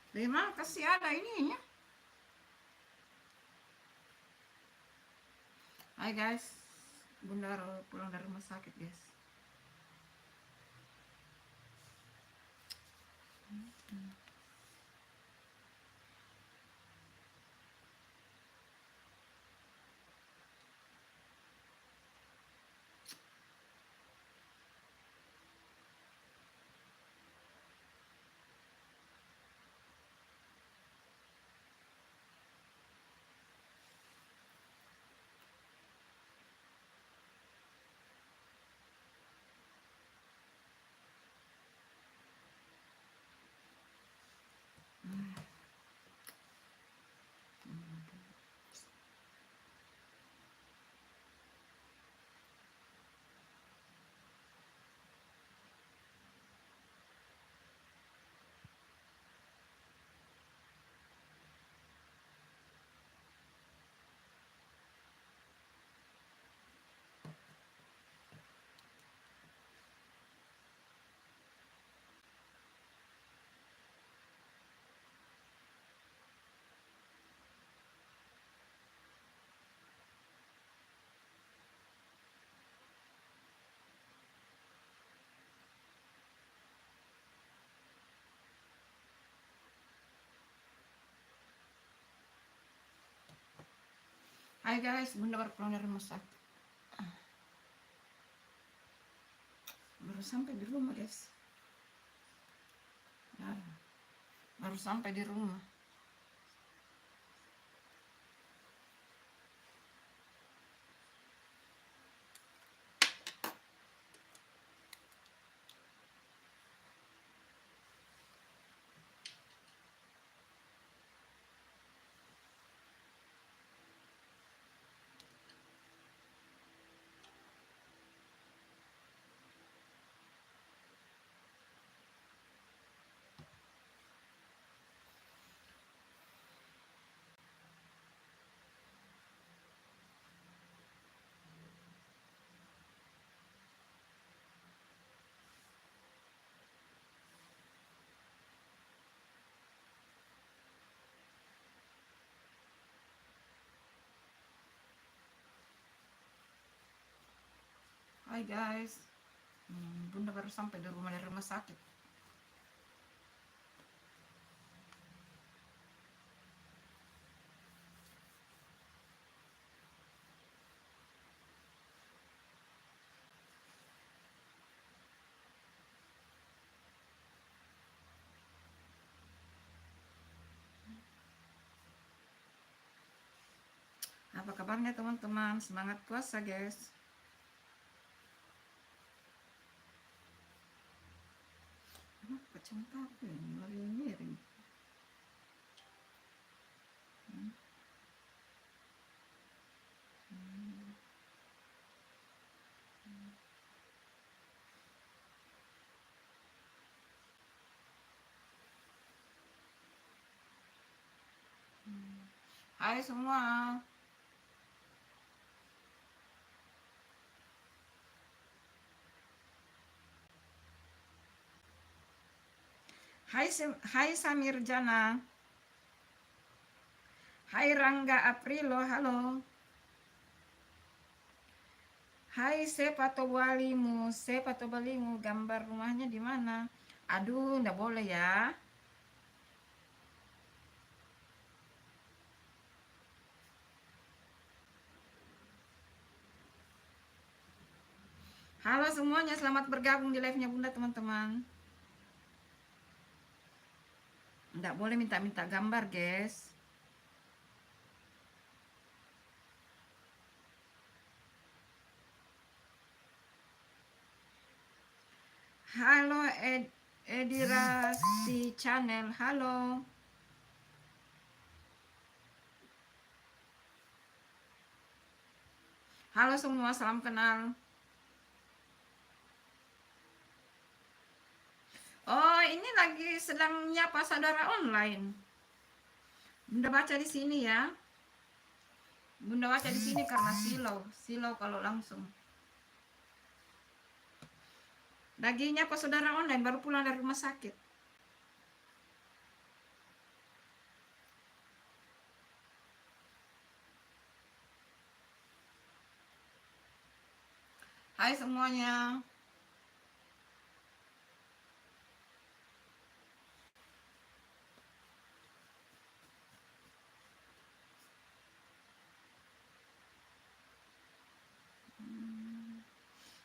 Terima kasih ada ininya. Hai guys, Bunda pulang dari rumah sakit guys. Hai guys, Bunda baru pulang dari rumah sakit. Baru sampai di rumah guys. Ya, baru sampai di rumah. Hai guys, Bunda baru sampai di rumah dari rumah sakit. Apa kabarnya teman-teman? Semangat puasa guys. Kacang kafe miring. Hai semua. Hai Samir Jana. Hai Rangga Aprilo, halo. Hai Sepatobalimu, gambar rumahnya di mana? Aduh, nggak boleh ya. Halo semuanya, selamat bergabung di live-nya Bunda teman-teman. Nggak boleh minta-minta gambar, guys. Halo Edirasi Channel, halo. Halo semua, salam kenal. Oh, ini lagi sedang nyapa saudara online. Bunda baca di sini ya. Bunda baca di sini karena silau kalau langsung. Lagi nyapa saudara online, baru pulang dari rumah sakit. Hai semuanya.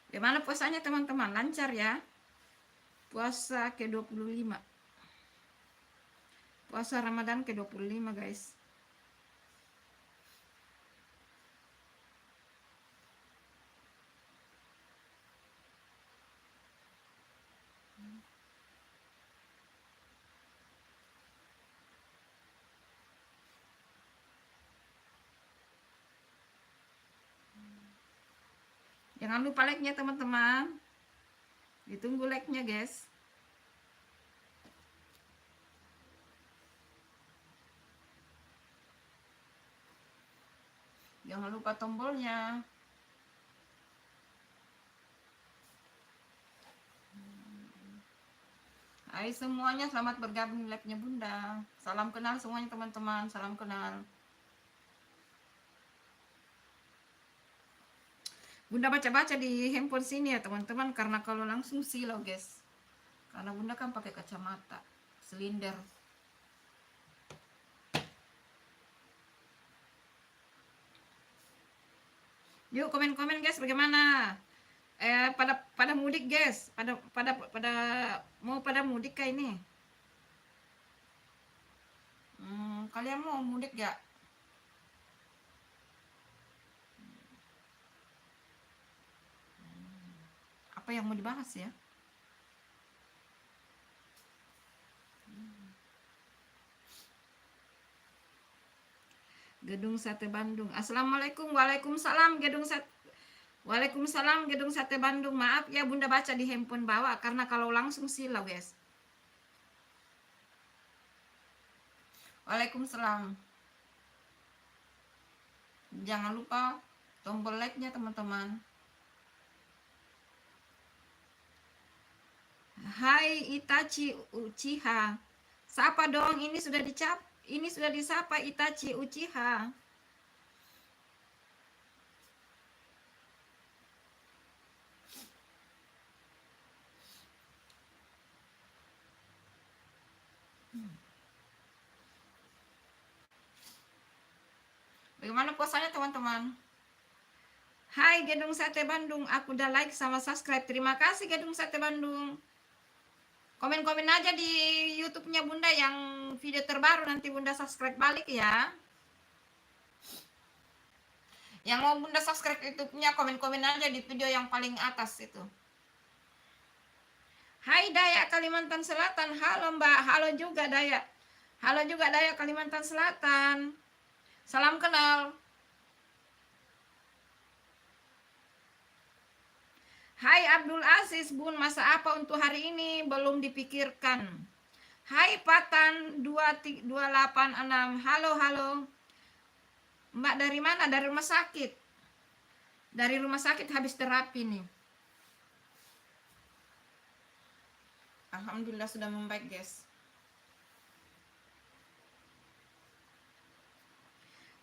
Gimana puasanya teman-teman? Lancar ya? Puasa ke-25. Puasa Ramadan ke-25 guys. Jangan lupa like-nya teman-teman. Ditunggu like-nya guys. Jangan lupa tombolnya. Hai semuanya, selamat bergabung di live-nya Bunda. Salam kenal semuanya teman-teman, salam kenal. Bunda baca-baca di handphone sini ya teman-teman, karena kalau langsung silau guys. Karena Bunda kan pakai kacamata silinder. Yuk komen-komen guys, bagaimana? Pada mudik guys, mau pada mudik kayak ini. Kalian mau mudik gak? Apa yang mau dibahas ya? Gedung Sate Bandung. Assalamualaikum. Waalaikumsalam Waalaikumsalam Gedung Sate Bandung. Maaf ya Bunda baca di handphone bawa karena kalau langsung silau guys. Waalaikumsalam. Jangan lupa tombol like-nya teman-teman. Hai Itachi Uchiha. Sapa dong, ini sudah disapa Itachi Uchiha. Bagaimana puasanya teman-teman? Hai Gedung Sate Bandung, aku udah like sama subscribe. Terima kasih Gedung Sate Bandung. Komen-komen aja di YouTube-nya Bunda yang video terbaru, nanti Bunda subscribe balik ya. Yang mau Bunda subscribe YouTube-nya, komen-komen aja di video yang paling atas itu. Hai Daya Kalimantan Selatan. Halo Mbak, halo juga Daya. Halo juga Daya Kalimantan Selatan. Salam kenal. Hai Abdul Aziz Bun, masa apa untuk hari ini? Belum dipikirkan. Hai Patan 286. Halo, halo. Mbak dari mana? Dari rumah sakit. Dari rumah sakit habis terapi nih. Alhamdulillah sudah membaik guys.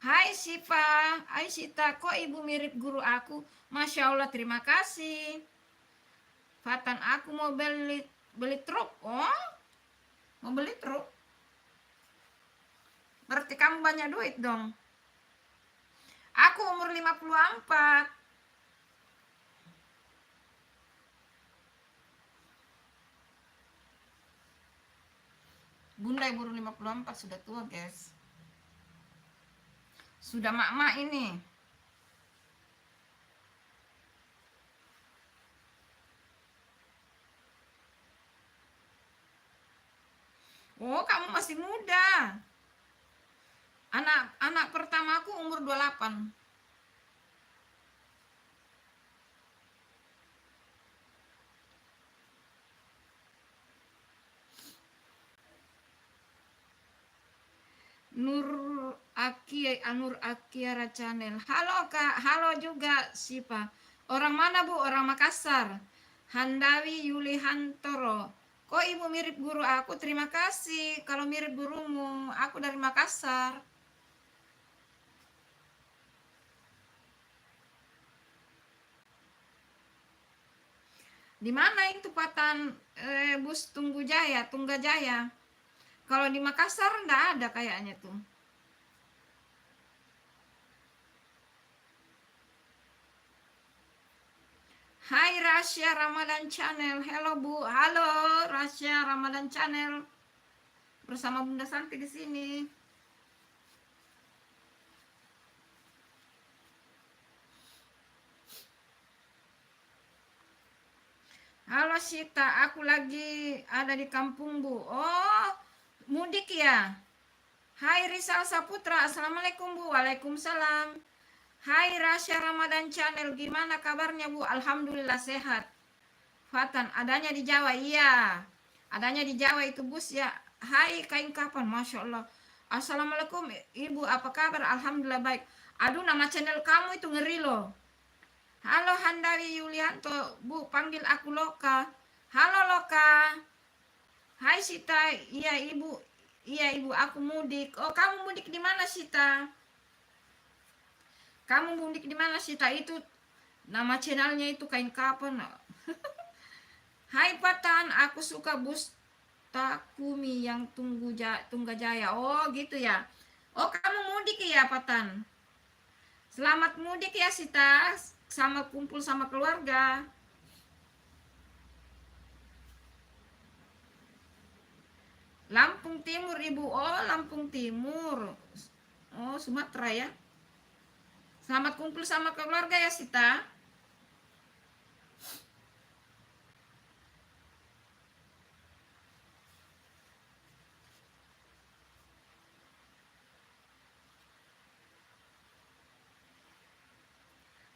Hai Siva, hai Sita, kok ibu mirip guru aku? Masya Allah, terima kasih. Fatan, aku mau beli truk. Oh, mau beli truk? Berarti kamu banyak duit dong. Aku umur 54. Bunda umur 54 sudah tua guys. Sudah mak-mak ini. Oh, kamu masih muda. Anak pertamaku umur 28. Nur Akiara Channel. Halo Kak, halo juga Sipa. Orang mana Bu? Orang Makassar. Handawi Yuli Hantoro. Kok ibu mirip guru aku? Terima kasih. Kalau mirip gurumu, aku dari Makassar. Di mana itu Patan? Bus Tunggajaya. Kalau di Makassar enggak ada kayaknya tuh. Hai Rasya Ramadan Channel. Hello Bu. Halo Rasya Ramadan Channel. Bersama Bunda Santi di sini. Halo Sita, aku lagi ada di kampung Bu. Oh, mudik ya? Hai Rizal Saputra, Assalamualaikum Bu. Waalaikumsalam. Hai Rasya Ramadan Channel, gimana kabarnya Bu? Alhamdulillah sehat. Fatan, adanya di Jawa, iya. Adanya di Jawa itu bus ya. Hai kain kapan, Masya Allah. Assalamualaikum Ibu, apa kabar? Alhamdulillah baik. Aduh, nama channel kamu itu ngeri loh. Halo Handari Yulianto, Bu, panggil aku Loka. Halo Loka. Hai Sita, iya Ibu. Iya Ibu, aku mudik. Oh, kamu mudik di mana Sita? Kamu mudik di mana Sita? Itu nama channelnya itu kain kapan? Hai Patan, aku suka bus Takumi yang Tunggajaya. Oh, gitu ya. Oh, kamu mudik ya Patan? Selamat mudik ya Sita, sama kumpul sama keluarga. Lampung Timur Ibu. Oh, Lampung Timur. Oh, Sumatera ya. Selamat kumpul sama keluarga ya Sita.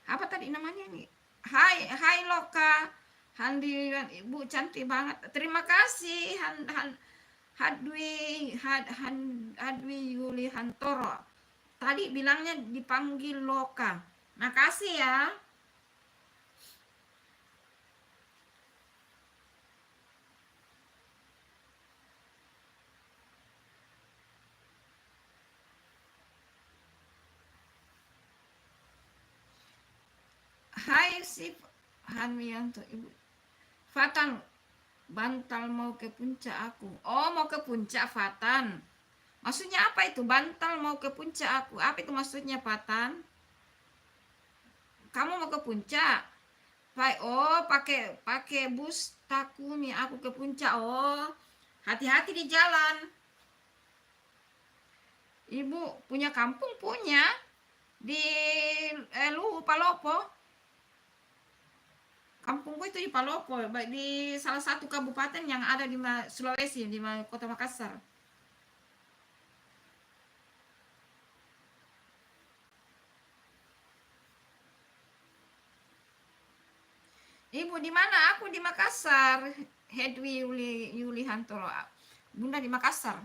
Apa tadi namanya nih? Hai Loka. Handi Ibu cantik banget. Terima kasih Hadwi Yuli Hantoro. Tadi bilangnya dipanggil Loka. Makasih ya. Hai Sif Hanwianto Ibu. Fatan, bantal mau ke puncak aku. Oh, mau ke puncak Fatan. Maksudnya apa itu? Bantal mau ke puncak aku. Apa itu maksudnya Fatan? Kamu mau ke puncak? Oh, pakai bus Takumi aku ke puncak. Oh, hati-hati di jalan. Ibu punya kampung punya di Luwu Palopo. Kampungku itu di Palopo, di salah satu kabupaten yang ada di Sulawesi, di Kota Makassar. Ibu di mana? Aku di Makassar. Hedwi Yuli Hantoro. Bunda di Makassar.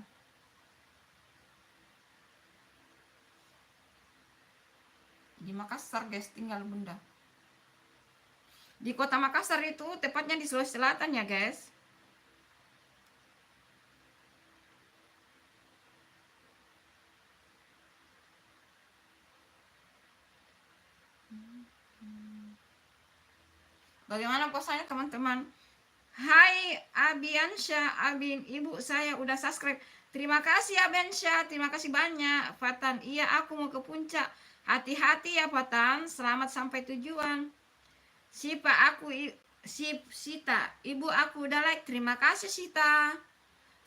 Di Makassar guys, tinggal Bunda. Di Kota Makassar itu, tepatnya di Sulawesi Selatan ya guys. Bagaimana puasanya teman-teman? Hai Abiansyah, Abin, Ibu saya udah subscribe. Terima kasih Abiansyah, terima kasih banyak. Fatan, iya aku mau ke puncak. Hati-hati ya Fatan, selamat sampai tujuan. Sita, Ibu aku udah like. Terima kasih Sita.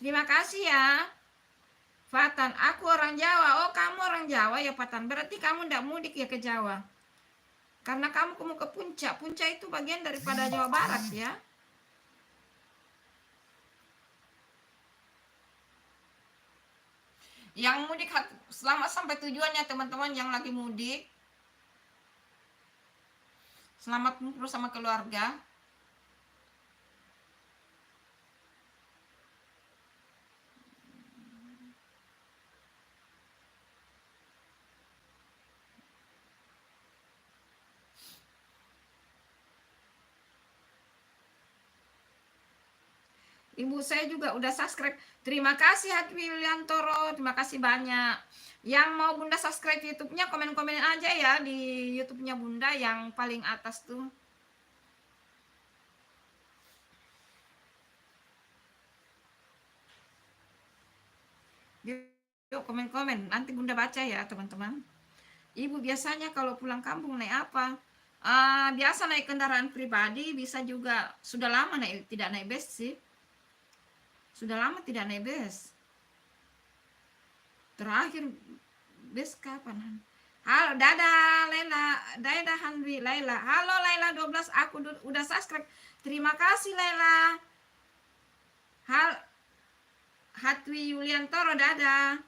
Terima kasih ya. Fatan, aku orang Jawa. Oh, kamu orang Jawa ya Fatan. Berarti kamu ndak mudik ya ke Jawa. Karena kamu mau ke puncak. Puncak itu bagian daripada Jawa Barat ya. Yang mudik selamat sampai tujuannya teman-teman yang lagi mudik. Selamat kumpul sama keluarga. Ibu saya juga udah subscribe. Terima kasih Hadwi Yuliantoro. Terima kasih banyak. Yang mau Bunda subscribe YouTube-nya, komen-komen aja ya di YouTube-nya Bunda yang paling atas tuh. Yuk komen-komen, nanti Bunda baca ya teman-teman. Ibu biasanya kalau pulang kampung naik apa? Biasa naik kendaraan pribadi, bisa juga sudah lama tidak naik bus sih. Sudah lama tidak naik bus. Terakhir bus kapan? Halo, dadah Laila, dadah Handwi, Laila. Halo Laila 12, aku udah subscribe. Terima kasih Laila. Hatwi Yuliantoro, dadah.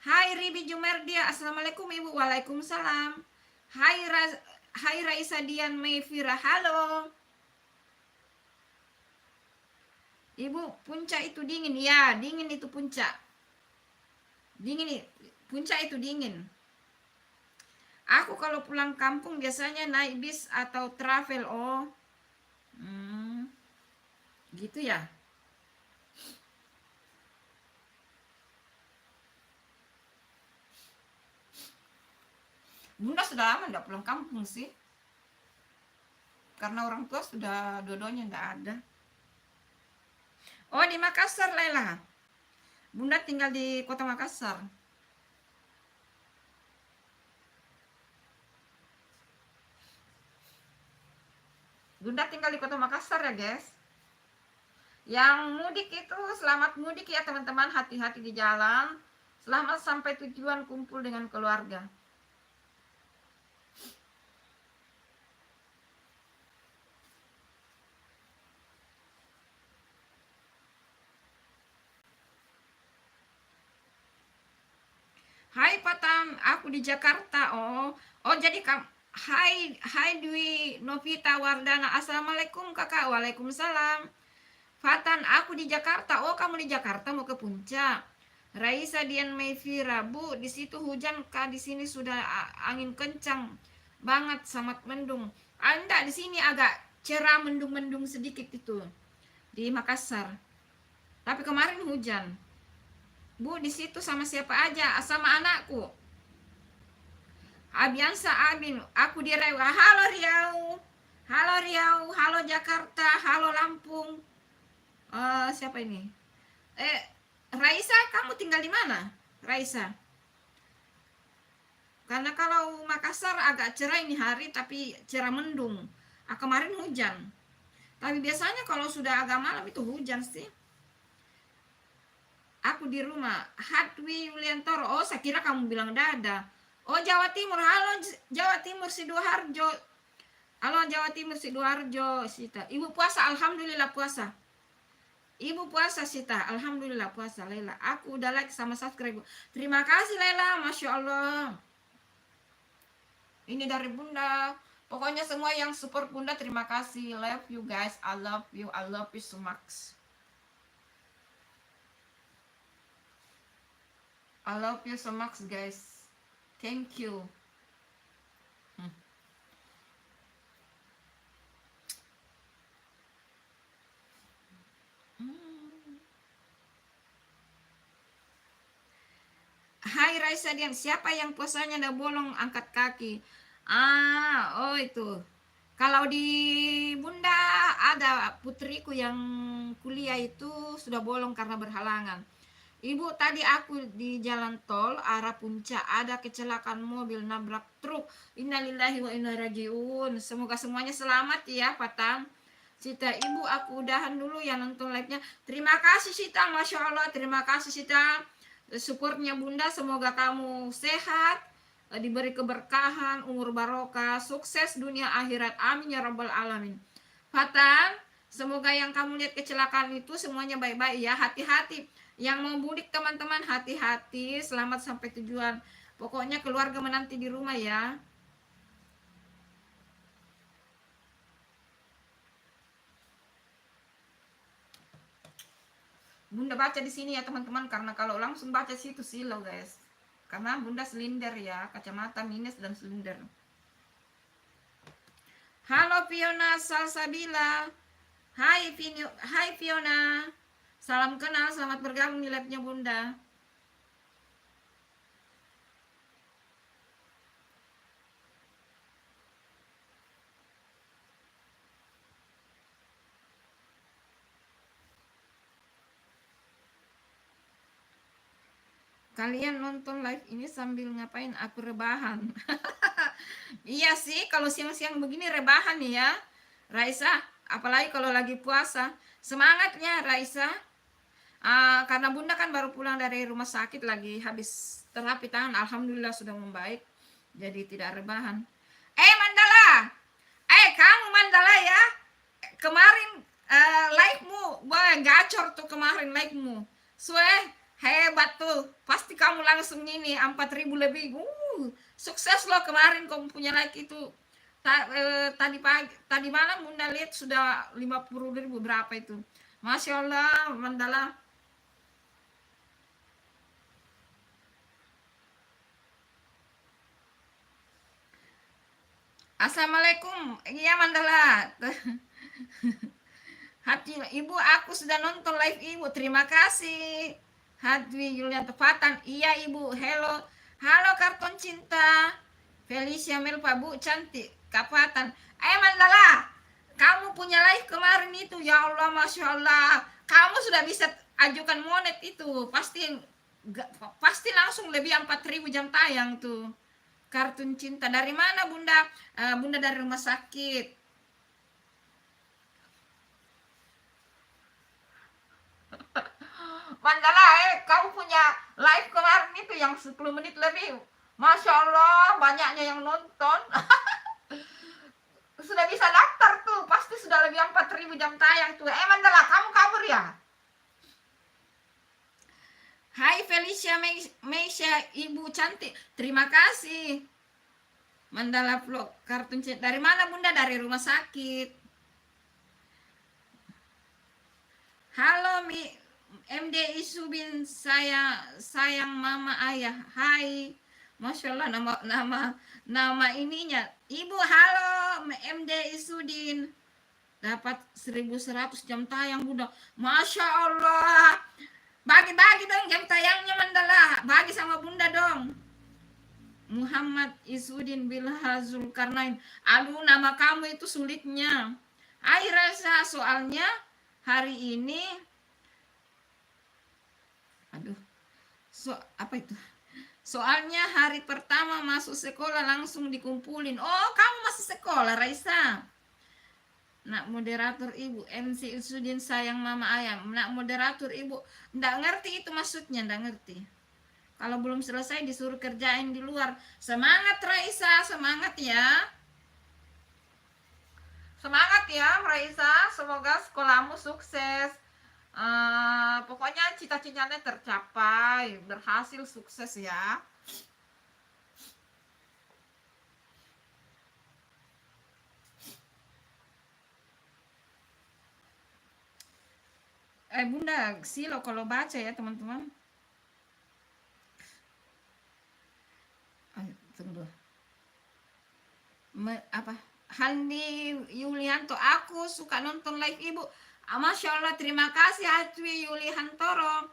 Hai Ribi Jumerdia, assalamualaikum Ibu. Waalaikumsalam. Hai Raisa Dian Mayfira, halo. Ibu, puncak itu dingin ya, dingin itu puncak. Dingin, puncak itu dingin. Aku kalau pulang kampung biasanya naik bis atau travel. Oh, gitu ya. Bunda sudah lama enggak pulang kampung sih. Karena orang tua sudah dua-duanya enggak ada. Oh, di Makassar, Laila. Bunda tinggal di kota Makassar. Bunda tinggal di kota Makassar ya, guys. Yang mudik itu selamat mudik ya, teman-teman. Hati-hati di jalan. Selamat sampai tujuan, kumpul dengan keluarga. Hai Patam, aku di Jakarta. Oh jadi Hai Dwi Novita Wardana. Assalamualaikum kakak. Waalaikumsalam. Fatan, aku di Jakarta. Oh, kamu di Jakarta mau ke puncak. Raisa Dian Mayfira, Bu, di situ hujan kah? Di sini sudah angin kencang banget, sangat mendung. Enggak, di sini agak cerah, mendung-mendung sedikit itu di Makassar. Tapi kemarin hujan. Bu, di situ sama siapa aja? Sama anakku. Abiansa Abin, aku di Riau. Halo Riau. Halo Riau, halo Jakarta, halo Lampung. Siapa ini? Raisa, kamu tinggal di mana? Raisa. Karena kalau Makassar agak cerah ini hari, tapi cerah mendung. Kemarin hujan. Tapi biasanya kalau sudah agak malam itu hujan sih. Aku di rumah. Hatwi Yuliantoro. Oh, saya kira kamu bilang dada. Oh, Jawa Timur. Halo Jawa Timur Sidoarjo. Halo Jawa Timur Sidoarjo, Sita. Ibu puasa, alhamdulillah puasa. Ibu puasa Sita, alhamdulillah puasa Lela. Aku udah like sama subscribe. Terima kasih Lela, masya Allah. Ini dari Bunda. Pokoknya semua yang support Bunda terima kasih. Love you guys, I love you so much. I love you so much guys. Thank you. Hai Raisa Dian, siapa yang puasanya udah bolong angkat kaki? Oh itu. Kalau di Bunda ada putriku yang kuliah itu sudah bolong karena berhalangan. Ibu, tadi aku di jalan tol arah puncak ada kecelakaan mobil nabrak truk. Innalillahi wa inna rajiun. Semoga semuanya selamat ya, Patang. Sita, Ibu aku udahan dulu ya nonton live-nya. Terima kasih Sita, Masya Allah. Terima kasih Sita. Supportnya Bunda, semoga kamu sehat, diberi keberkahan, umur barokah, sukses dunia akhirat. Amin ya rabbal alamin. Fatan, semoga yang kamu lihat kecelakaan itu semuanya baik-baik ya. Hati-hati. Yang mau mudik teman-teman, hati-hati. Selamat sampai tujuan. Pokoknya keluarga menanti di rumah ya. Bunda baca di sini ya teman-teman, karena kalau langsung baca situ silau guys. Karena Bunda silinder ya, kacamata minus dan silinder. Halo Fiona Salsabila. Hai Fiona. Salam kenal, selamat bergabung di live-nya Bunda. Kalian nonton live ini sambil ngapain? Aku rebahan. Iya sih, kalau siang-siang begini rebahan nih ya, Raisa. Apalagi kalau lagi puasa. Semangatnya, Raisa. Karena Bunda kan baru pulang dari rumah sakit lagi habis terapi tangan. Alhamdulillah sudah membaik. Jadi tidak rebahan. Mandala. Kamu Mandala ya. Kemarin like-mu, wah gacor tuh kemarin like-mu. Hebat tuh. Pasti kamu langsung ini 4.000 lebih. Sukses loh kemarin kamu punya like itu. Tadi pagi, tadi malam Bunda lihat sudah 50.000 berapa itu. Masya Allah, Mandala. Assalamualaikum. Iya Mandala. Hati Ibu, aku sudah nonton live Ibu. Terima kasih. Hadwi Yulian Tepatan. Iya Ibu. Hello. Halo Karton Cinta. Felicia Melpa Bu cantik. Kapatan. Mandala. Kamu punya live kemarin itu. Ya Allah, Masya Allah. Kamu sudah bisa ajukan monet itu. Pasti langsung lebih 4.000 jam tayang tuh. Kartun Cinta. Dari mana Bunda? Bunda dari rumah sakit. Mandala, kamu punya live kemarin itu yang 10 menit lebih. Masya Allah, banyaknya yang nonton. Sudah bisa daftar tuh, pasti sudah lebih 4.000 jam tayang tuh. Mandala, kamu kabur ya? Hai Felicia Meisha, Ibu cantik. Terima kasih. Mandala Vlog, kartun cinta. Dari mana Bunda? Dari rumah sakit. Halo MD Isubin, sayang mama ayah. Hai. Masya Allah, nama ininya. Ibu, halo MD Isudin. Dapat 1.100 jam tayang Bunda. Masya Allah. Bagi-bagi dong jam tayangnya Mandala. Bagi sama Bunda dong. Muhammad Isudin Bilhazul Karnain. Aduh, nama kamu itu sulitnya. Hai Rasa, soalnya hari ini apa itu? Soalnya hari pertama masuk sekolah langsung dikumpulin. Oh, kamu masih sekolah, Raisa. Nak moderator Ibu, MC Isudin sayang mama ayam. Nak moderator Ibu, ndak ngerti itu maksudnya, ndak ngerti. Kalau belum selesai disuruh kerjain di luar. Semangat Raisa, semangat ya. Semangat ya Raisa, semoga sekolahmu sukses. Pokoknya cita-citanya tercapai, berhasil, sukses ya. Bunda silo kalau baca ya teman-teman. Tunggu. Apa? Handi Yulianto, aku suka nonton live Ibu. Masya Allah, terima kasih Hatwi Yulihantoro.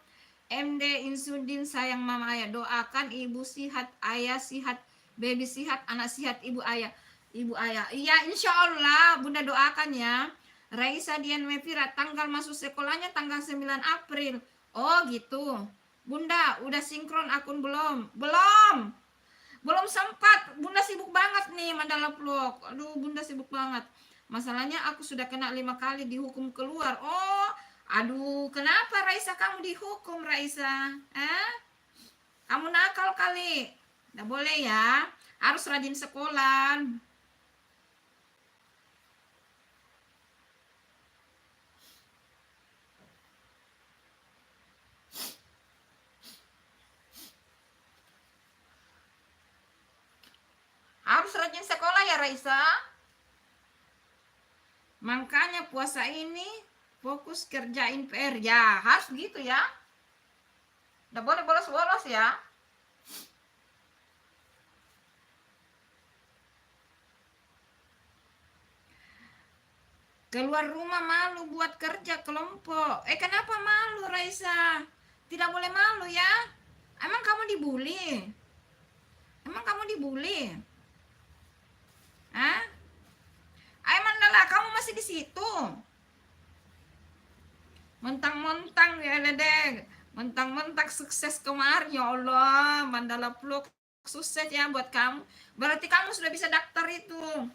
MD Insudin sayang mama ayah. Doakan Ibu sihat, ayah sihat, baby sihat, anak sihat, Ibu ayah. Ibu ayah. Iya, insya Allah Bunda doakan ya. Raisa Dian Mevira, tanggal masuk sekolahnya tanggal 9 April. Oh gitu. Bunda, udah sinkron akun belum? Belum sempat. Bunda sibuk banget nih Mandala Vlog. Aduh, Bunda sibuk banget. Masalahnya aku sudah kena 5 kali dihukum keluar. Oh, aduh, kenapa Raisa kamu dihukum Raisa? Kamu nakal kali. Nggak boleh ya. Harus rajin sekolah. Harus rajin sekolah ya Raisa. Makanya puasa ini fokus kerjain PR ya. Harus gitu ya. Nggak boleh bolos-bolos ya. Keluar rumah malu buat kerja kelompok. Kenapa malu Raisa? Tidak boleh malu ya. Emang kamu dibully? Emang kamu dibully? Hah? Mandala, kamu masih di situ? Mentang-mentang ya Dedek. Mentang-mentang sukses kemarin, ya Allah, Mandala Vlog sukses ya buat kamu. Berarti kamu sudah bisa daftar itu.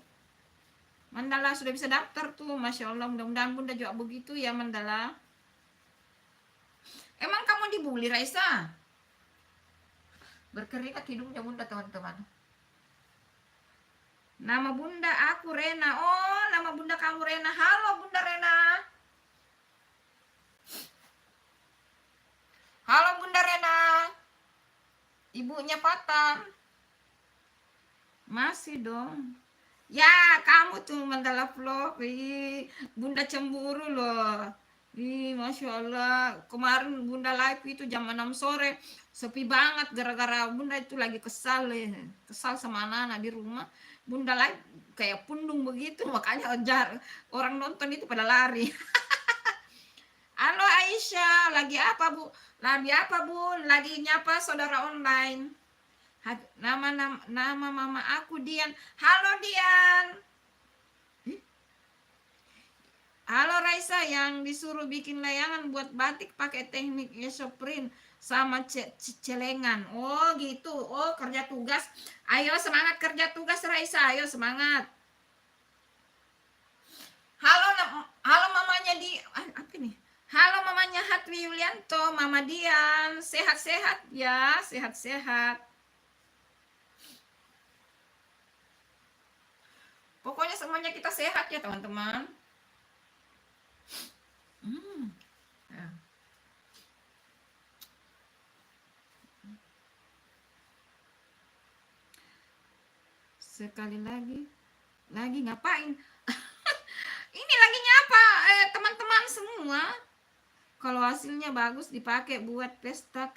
Mandala sudah bisa daftar tuh, Masya Allah. Mudah-mudahan Bunda juga begitu ya, Mandala. Emang kamu dibully, Raisa? Berkeringat hidungnya Bunda, teman-teman. Nama Bunda aku Rena. Oh, nama Bunda kamu Rena. Halo Bunda Rena. Halo Bunda Rena. Ibunya Patan. Masih dong. Ya, kamu tuh Mandala Vlog. Bunda cemburu loh. Masya Allah. Kemarin Bunda live itu jam 6 sore. Sepi banget gara-gara Bunda itu lagi kesal. Kesal sama anak-anak di rumah. Bunda live kayak pundung begitu. Makanya orang nonton itu pada lari. Halo Aisyah. Lagi apa Bu? Lagi apa Bun? Lagi nyapa saudara online. Nama mama aku Dian. Halo Dian. Halo Raisa, yang disuruh bikin layangan buat batik pakai teknik esoprin sama celengan. Oh gitu. Oh, kerja tugas. Ayo semangat kerja tugas Raisa. Ayo semangat. Halo mamanya apa nih? Halo mamanya Hatwi Yulianto, Mama Dian. Sehat-sehat ya, sehat-sehat. Pokoknya semuanya kita sehat ya teman-teman. Ya. Sekali lagi ngapain? Ini lagi nyapa teman-teman semua. Kalau hasilnya bagus dipakai buat pesta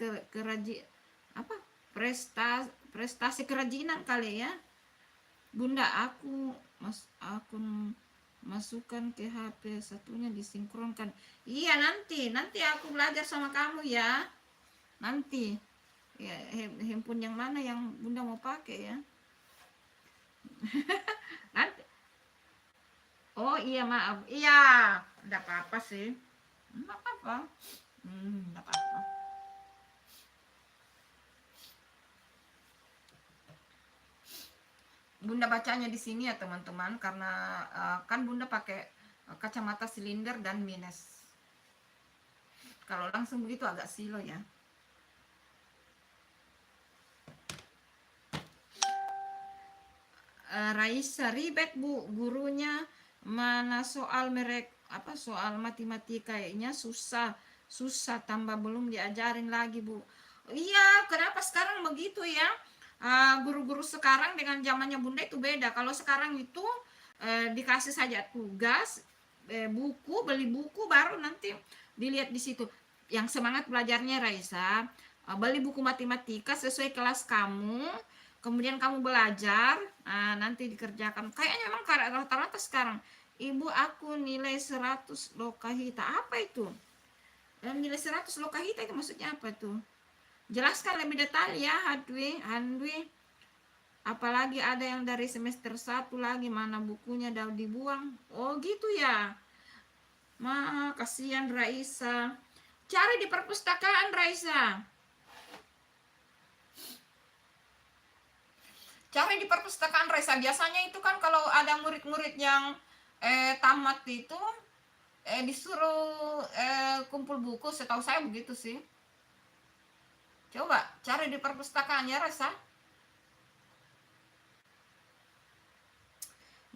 prestasi kerajinan kali ya. Bunda aku masukkan ke HP satunya disinkronkan. Iya, nanti aku belajar sama kamu ya. Nanti ya, handphone yang mana yang Bunda mau pakai ya. Nanti. Oh iya, maaf. Iya, enggak apa-apa sih. Enggak apa-apa. Enggak apa-apa. Bunda bacanya di sini ya teman-teman, karena kan Bunda pakai kacamata silinder dan minus. Kalau langsung begitu agak silo ya. Raisa, ribet Bu, gurunya mana soal soal matematika kayaknya susah tambah belum diajarin lagi Bu. Iya, kenapa sekarang begitu ya? Guru-guru sekarang dengan zamannya Bunda itu beda. Kalau sekarang itu dikasih saja tugas, buku, beli buku baru nanti dilihat di situ. Yang semangat belajarnya Raisa, beli buku matematika sesuai kelas kamu, kemudian kamu belajar, nanti dikerjakan. Kayaknya memang rata-rata sekarang. Ibu aku nilai 100 lokahita. Apa itu? Dan nilai 100 lokahita itu maksudnya apa tuh? Jelaskan lebih detail ya, Handwi. Apalagi ada yang dari semester 1 lagi, mana bukunya udah dibuang. Oh gitu ya. Kasihan Raisa. Cari di perpustakaan Raisa. Cari di perpustakaan Raisa. Biasanya itu kan kalau ada murid-murid yang tamat itu disuruh kumpul buku, setahu saya begitu sih. Coba cari di perpustakaan ya Raisa.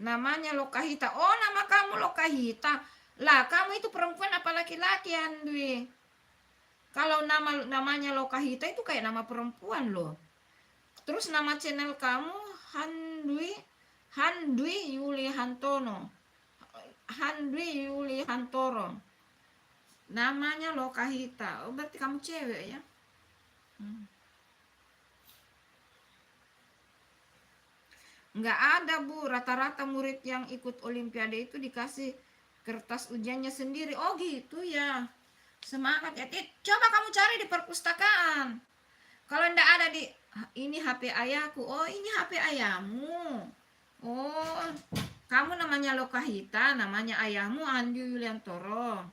Namanya Lokahita. Oh, nama kamu Lokahita. Lah, kamu itu perempuan apa laki-laki, Andwi? Kalau namanya Lokahita itu kayak nama perempuan loh. Terus nama channel kamu Handwi Yuli Hantono. Handwi Yuli Hantoro. Namanya Lokahita. Oh, berarti kamu cewek ya? Nggak ada Bu, rata-rata murid yang ikut olimpiade itu dikasih kertas ujiannya sendiri. Oh gitu ya, semangat ya. Coba kamu cari di perpustakaan. Kalau nggak ada ini HP ayahku. Oh ini HP ayahmu. Oh, kamu namanya Lokahita, namanya ayahmu Andi Yuliantoro.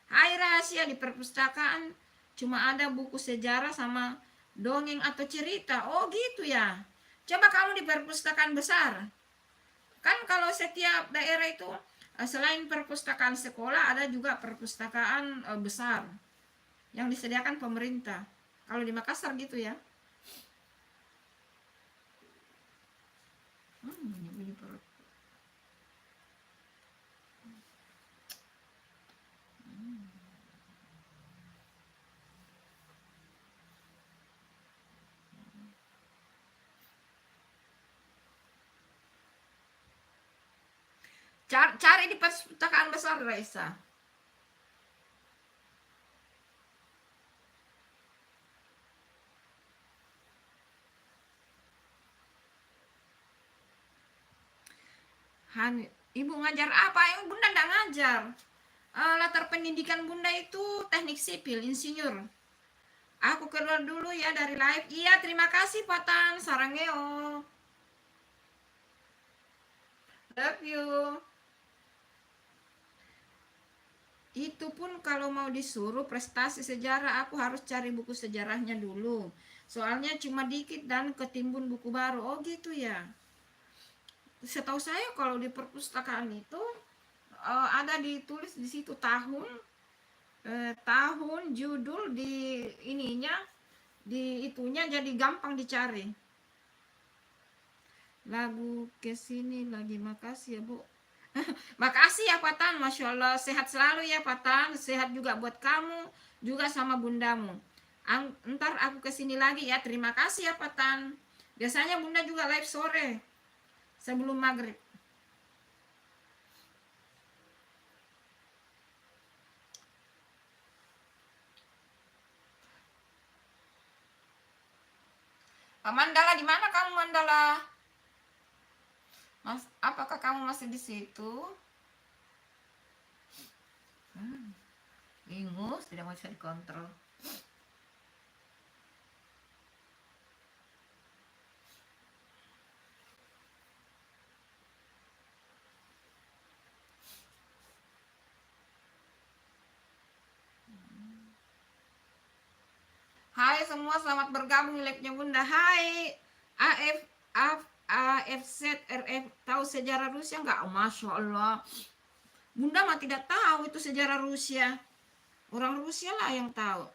Hai Rahasia, di perpustakaan Cuma ada buku sejarah sama dongeng atau cerita. Oh gitu ya. Coba kamu di perpustakaan besar. Kan kalau setiap daerah itu selain perpustakaan sekolah ada juga perpustakaan besar yang disediakan pemerintah. Kalau di Makassar gitu ya. Bunyi perut. Cari di perpustakaan besar, Raisa. Ibu ngajar apa? Yang Bunda enggak ngajar. Latar pendidikan Bunda itu teknik sipil, insinyur. Aku keluar dulu ya dari live. Iya, terima kasih Patan, sarangeo. Love you. Itu pun kalau mau disuruh prestasi sejarah, aku harus cari buku sejarahnya dulu. Soalnya cuma dikit dan ketimbun buku baru. Oh gitu ya. Setahu saya kalau di perpustakaan itu ada ditulis di situ tahun, judul di ininya, di itunya, jadi gampang dicari. Lagu kesini lagi, makasih ya Bu. Makasih ya Patan, Masya Allah, sehat selalu ya Patan, sehat juga buat kamu, juga sama bundamu. Ntar aku kesini lagi ya, terima kasih ya Patan. Biasanya Bunda juga live sore, sebelum maghrib. Mandala, di mana kamu Mandala? Mas, apakah kamu masih di situ? Ingus, tidak bisa dikontrol. Hai semua, selamat bergabung di live-nya Bunda. Hai AFZ RF, tahu sejarah Rusia enggak? Oh, Masya Allah, Bunda mah tidak tahu itu sejarah Rusia. Orang Rusia lah yang tahu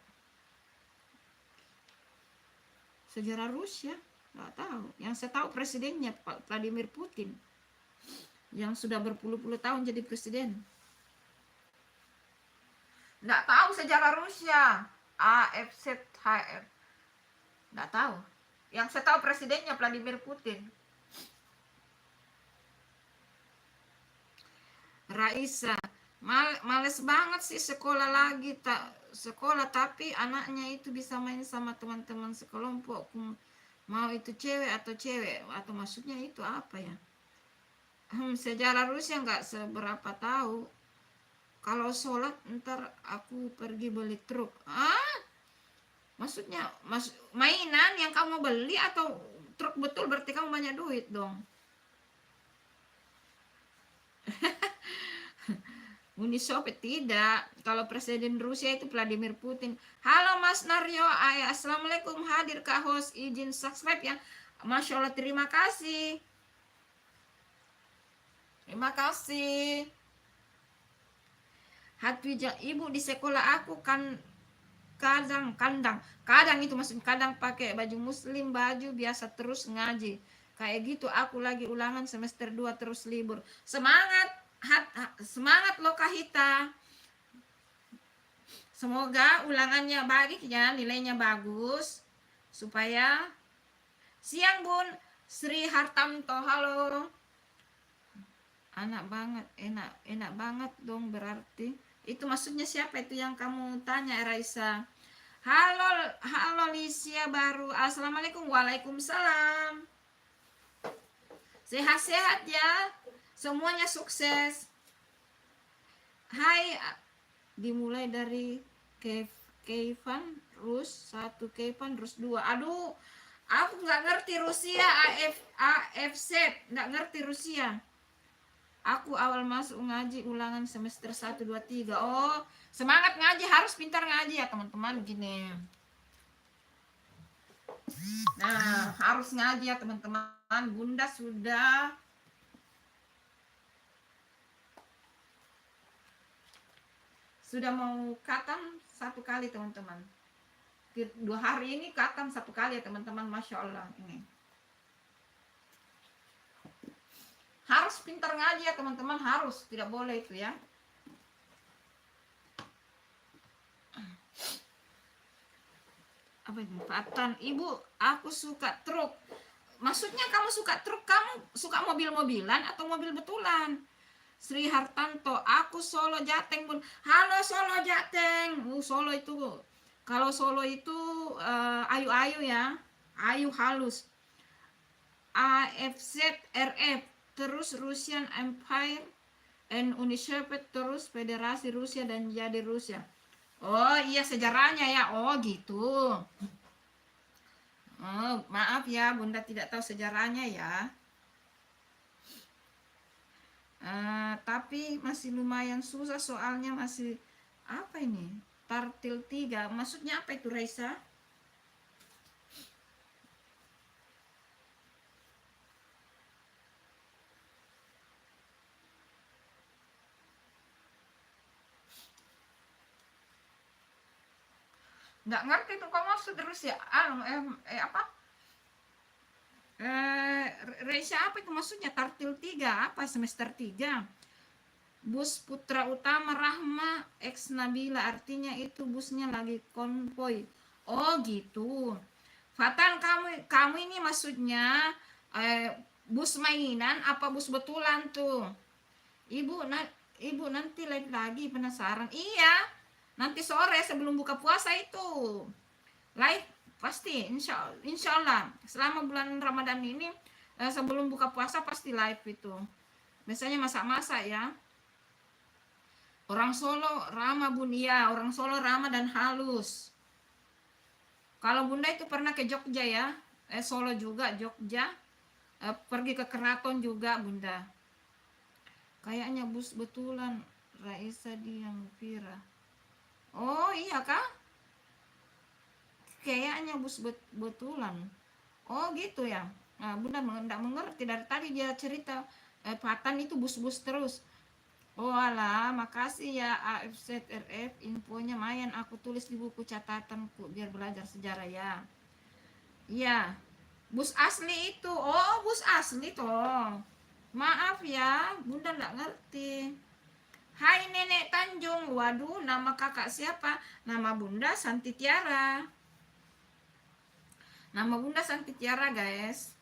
sejarah Rusia, nggak tahu. Yang saya tahu presidennya Pak Vladimir Putin, yang sudah berpuluh-puluh tahun jadi presiden. Nggak tahu sejarah Rusia. AFZHR, nggak tahu. Yang saya tahu presidennya Vladimir Putin. Raisa, males banget sih sekolah lagi, sekolah tapi anaknya itu bisa main sama teman-teman sekelompok, mau itu cewek atau maksudnya itu apa ya? Sejarah Rusia nggak seberapa tahu. Kalau sholat ntar aku pergi beli truk. Maksudnya mainan yang kamu beli atau truk betul, berarti kamu banyak duit dong. Uni Soviet tidak. Kalau presiden Rusia itu Vladimir Putin. Halo Mas Naryo, assalamualaikum, hadir Kak host, izin subscribe ya. Masya Allah, terima kasih. Terima kasih. Hatwija, ibu di sekolah aku kan kadang itu maksudnya kadang pakai baju muslim, baju biasa terus ngaji. Kayak gitu, aku lagi ulangan semester 2 terus libur. Semangat, semangat loh Kahita. Semoga ulangannya baik ya, nilainya bagus. Supaya siang Bun Sri Hartamto, halo. Enak banget dong berarti. Itu maksudnya siapa itu yang kamu tanya, Raisa? Halo Lisia baru. Assalamualaikum. Waalaikumsalam. Sehat-sehat ya. Semuanya sukses. Hai. Dimulai dari Keivan Rus 1, Keivan Rus 2. Aduh, aku nggak ngerti Rusia. AFZ nggak ngerti Rusia. Aku awal masuk ngaji ulangan semester 1, 2, 3. Oh, semangat ngaji, harus pintar ngaji ya teman-teman, gini. Nah, harus ngaji ya teman-teman. Bunda sudah mau khatam 1 kali teman-teman. 2 hari ini khatam 1 kali ya teman-teman, Masya Allah ini. Harus pintar ngaji ya teman-teman, harus, tidak boleh itu ya. Apa itu? Patan, Ibu, aku suka truk. Maksudnya kamu suka truk, kamu suka mobil-mobilan atau mobil betulan? Sri Hartanto, aku Solo Jateng Bun. Halo Solo Jateng. Solo itu, kalau Solo itu ayu-ayu ya, ayu halus. AFZRF, terus Russian Empire and Uni Soviet, terus Federasi Rusia dan jadi Rusia. Oh iya, sejarahnya ya. Oh gitu. Oh, maaf ya, Bunda tidak tahu sejarahnya ya. Tapi masih lumayan susah soalnya, masih apa ini? Tartil 3. Maksudnya apa itu, Raisa? Nggak ngerti tuh kamu maksud terus ya. Apa? Reisha apa itu maksudnya? Tartil 3 apa, semester 3? Bus Putra Utama Rahma X Nabila, artinya itu busnya lagi konvoy. Oh gitu. Fatan, kamu ini maksudnya bus mainan apa bus betulan tuh? Ibu nanti live lagi, penasaran. Iya, nanti sore sebelum buka puasa itu live pasti, insya Allah selama bulan Ramadan ini, sebelum buka puasa pasti live itu. Biasanya masak-masak ya. Orang Solo ramah Bun, ya orang Solo ramah dan halus. Kalau Bunda itu pernah ke Jogja ya, Solo juga, Jogja, pergi ke keraton juga Bunda. Kayaknya bus betulan, Raisa Diang Vira. Oh iya kah? Kayaknya bus betulan. Oh gitu ya. Nah, Bunda tidak mengerti, dari tadi dia cerita Patan itu bus-bus terus. Oh alah, makasih ya AFZRF, infonya mayan aku tulis di buku catatanku biar belajar sejarah ya. Iya, bus asli itu. Oh, bus asli toh. Maaf ya, Bunda nggak ngerti. Hai Nenek Tanjung. Waduh, nama kakak siapa? Nama Bunda Santi Tiara. Nama Bunda Santi Tiara, guys.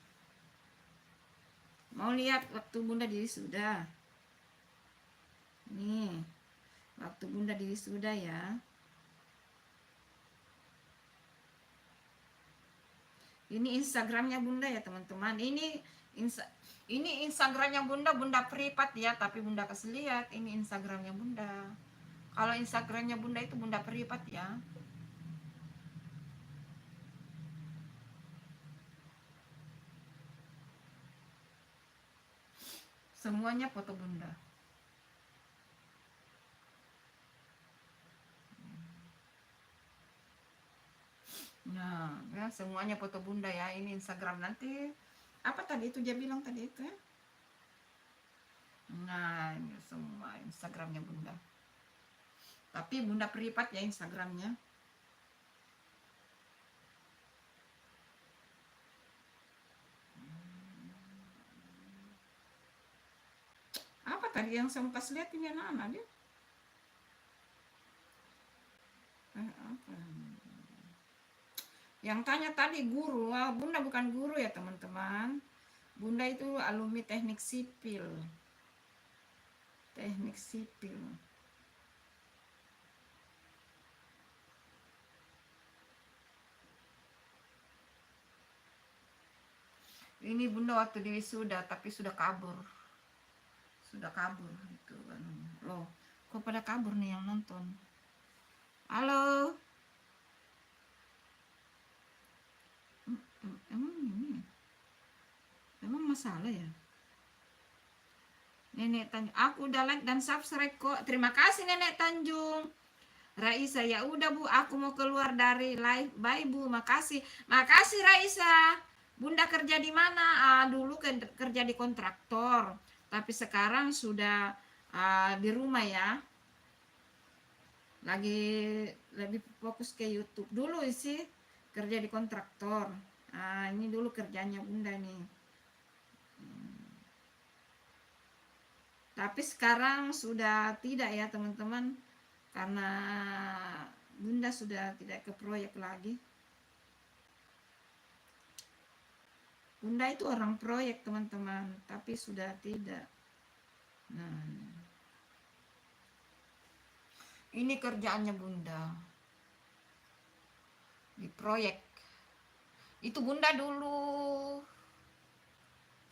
Mau lihat waktu Bunda diri sudah. Nih, waktu Bunda diri sudah ya. Ini Instagramnya Bunda ya teman-teman. Ini Instagramnya Bunda privat ya, tapi Bunda kasih lihat ini Instagramnya Bunda. Kalau Instagramnya Bunda itu Bunda privat ya. Semuanya foto Bunda. Nah, ya semuanya foto Bunda ya. Ini Instagram nanti. Apa tadi itu dia bilang tadi itu ya? Nah, ini semua Instagramnya Bunda. Tapi Bunda privat ya Instagramnya. Apa tadi yang saya mau kasih lihat ini anak-anak dia? Apa? Yang tanya tadi guru. Wah, Bunda bukan guru ya teman-teman. Bunda itu alumni teknik sipil. Teknik sipil. Ini Bunda waktu di wisuda, tapi sudah kabur. Sudah kabur gitu kan. Loh, kok pada kabur nih yang nonton? Halo. Emang ini? Emang masalah ya? Nenek Tanjung, aku udah like dan subscribe kok. Terima kasih Nenek Tanjung. Raisa, ya udah Bu, aku mau keluar dari live. Bye Bu, makasih. Makasih Raisa. Bunda kerja di mana? Dulu kerja di kontraktor, tapi sekarang sudah di rumah ya. Lagi lebih fokus ke YouTube. Dulu sih kerja di kontraktor. Ini dulu kerjanya Bunda nih. Tapi sekarang sudah tidak ya teman-teman, karena Bunda sudah tidak ke proyek lagi. Bunda itu orang proyek teman-teman, tapi sudah tidak. Nah, ini kerjaannya Bunda di proyek. Itu Bunda dulu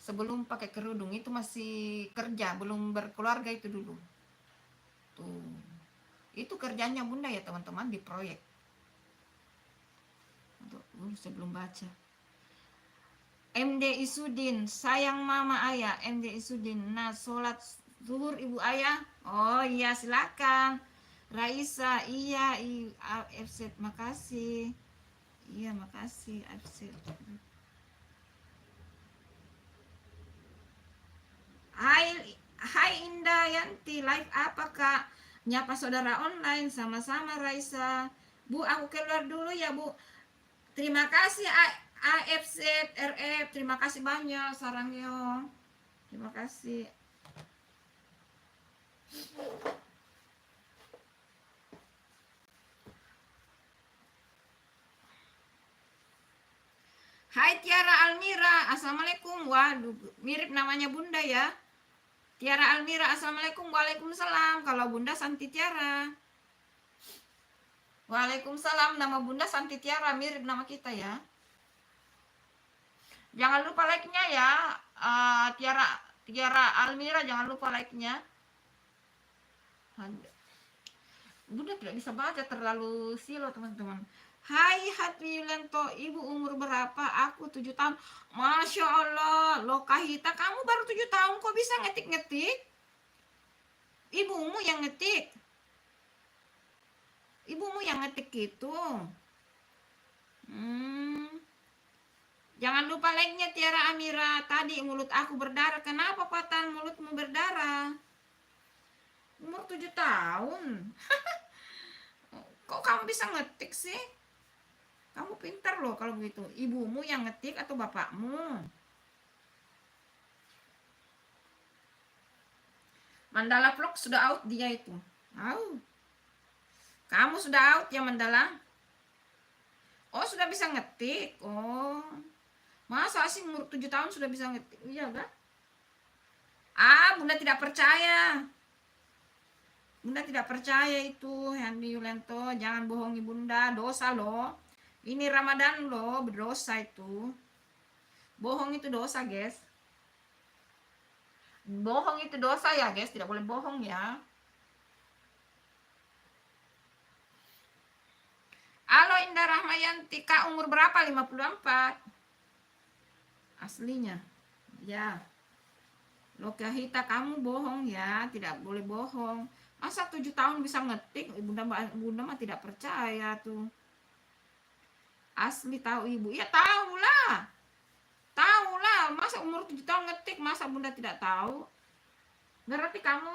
sebelum pakai kerudung itu masih kerja, belum berkeluarga itu dulu. Tuh. Itu kerjanya Bunda ya teman-teman di proyek. Sebelum baca. MD Isudin, sayang mama ayah. MD Isudin, nah sholat zuhur ibu ayah. Oh iya silakan. Raisa, iya, AFZ, makasih. Iya makasih AFZ. Hai Indah Yanti, live apa kak? Nyapa saudara online, sama-sama Raisa. Bu, aku keluar dulu ya Bu. Terima kasih AFZ, RF, terima kasih banyak sarangnya. Terima kasih. Hai Tiara Almira, assalamualaikum. Waduh, mirip namanya Bunda ya. Tiara Almira, assalamualaikum. Waalaikumsalam. Kalau Bunda Santi Tiara. Waalaikumsalam. Nama Bunda Santi Tiara, mirip nama kita ya. Jangan lupa like-nya ya, Tiara Almira, jangan lupa like-nya. Bunda tidak bisa baca, terlalu silo teman-teman. Hai Hatri Yulianto, ibu umur berapa? Aku 7 tahun. Masya Allah, Lokahita, kamu baru 7 tahun kok bisa ngetik-ngetik? Ibumu yang ngetik? Ibumu yang ngetik gitu? Jangan lupa like-nya Tiara Amira. Tadi mulut aku berdarah. Kenapa Patan mulutmu berdarah? Umur 7 tahun. Kok kamu bisa ngetik sih? Kamu pintar loh kalau begitu. Ibumu yang ngetik atau bapakmu? Mandala Vlog sudah out dia itu. Kamu sudah out ya Mandala? Oh sudah bisa ngetik. Oh, masa sih umur 7 tahun sudah bisa ngetik? Iya kan? Bunda tidak percaya. Bunda tidak percaya itu, Hendy Yulento. Jangan bohongi Bunda, dosa loh. Ini Ramadan loh, berdosa itu. Bohong itu dosa, guys. Bohong itu dosa ya, guys. Tidak boleh bohong ya. Halo Indah Rahmayanti, Kak umur berapa? 54. Aslinya. Ya. Lokahita, kamu bohong ya, tidak boleh bohong. Masa 7 tahun bisa ngetik? Bunda mah tidak percaya tuh. Asli tahu ibu? Ya tahu lah. Tahu lah, masa umur 7 tahun ngetik, masa Bunda tidak tahu? Berarti kamu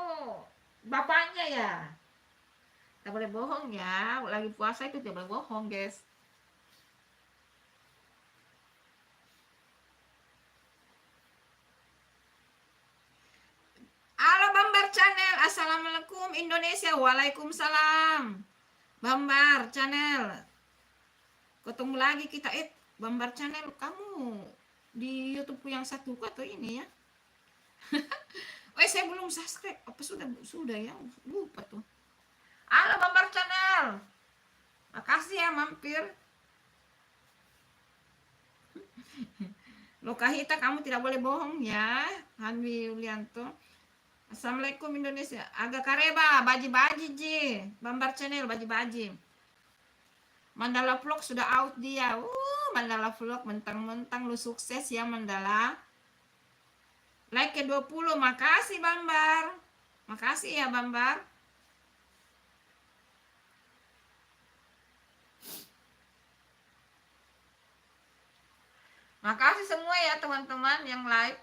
bapaknya ya? Tidak boleh bohong ya, lagi puasa itu tidak boleh bohong guys. Halo Bambar Channel, assalamualaikum Indonesia, waalaikumsalam. Bambar Channel, ketemu lagi kita. Bambar Channel, kamu di YouTube yang satu atau ini ya? Saya belum subscribe. Apa sudah ya? Lupa tuh. Halo Bambar Channel, makasih ya mampir. Lokahita, kamu tidak boleh bohong ya. Hanwi Yulianto, assalamualaikum Indonesia. Agak kareba, baji-baji ji. Bambar Channel, baji-baji. Mandala Vlog sudah out dia. Mandala Vlog, mentang-mentang lu sukses ya Mandala. Like ke 20. Makasih Bambar. Makasih ya Bambar. Makasih semua ya teman-teman yang like.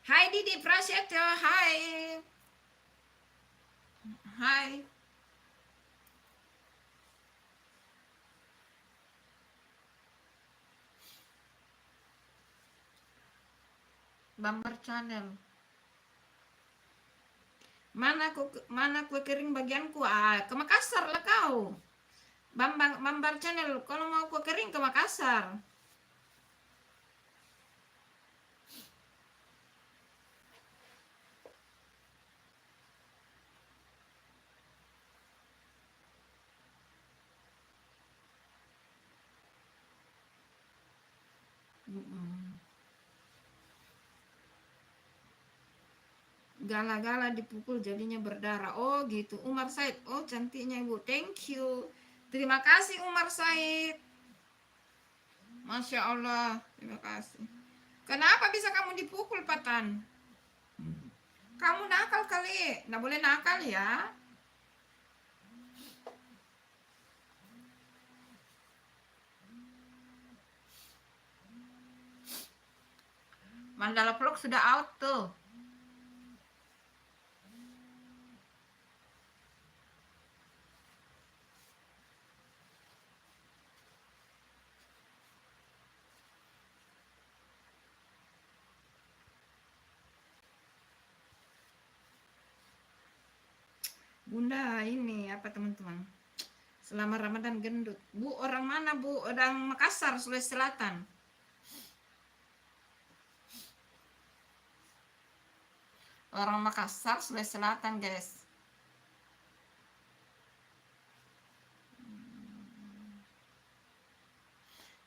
Hai Didi Prasetyo, hai. Hai. Bambar channel. Mana kue kering bagianku? Ke Makassar lah kau. Bambar channel, kalau mau kue kering ke Makassar. Gala-gala dipukul jadinya berdarah. Oh gitu. Umar Said. Oh cantiknya ibu. Thank you. Terima kasih Umar Said. Masya Allah. Terima kasih. Kenapa bisa kamu dipukul Patan? Kamu nakal kali. Nggak boleh nakal ya. Mandala Vlog sudah out tuh. Bunda ini apa teman-teman? Selama Ramadan gendut. Bu orang mana bu? Orang Makassar, Sulawesi Selatan. Orang Makassar, Sulawesi Selatan guys.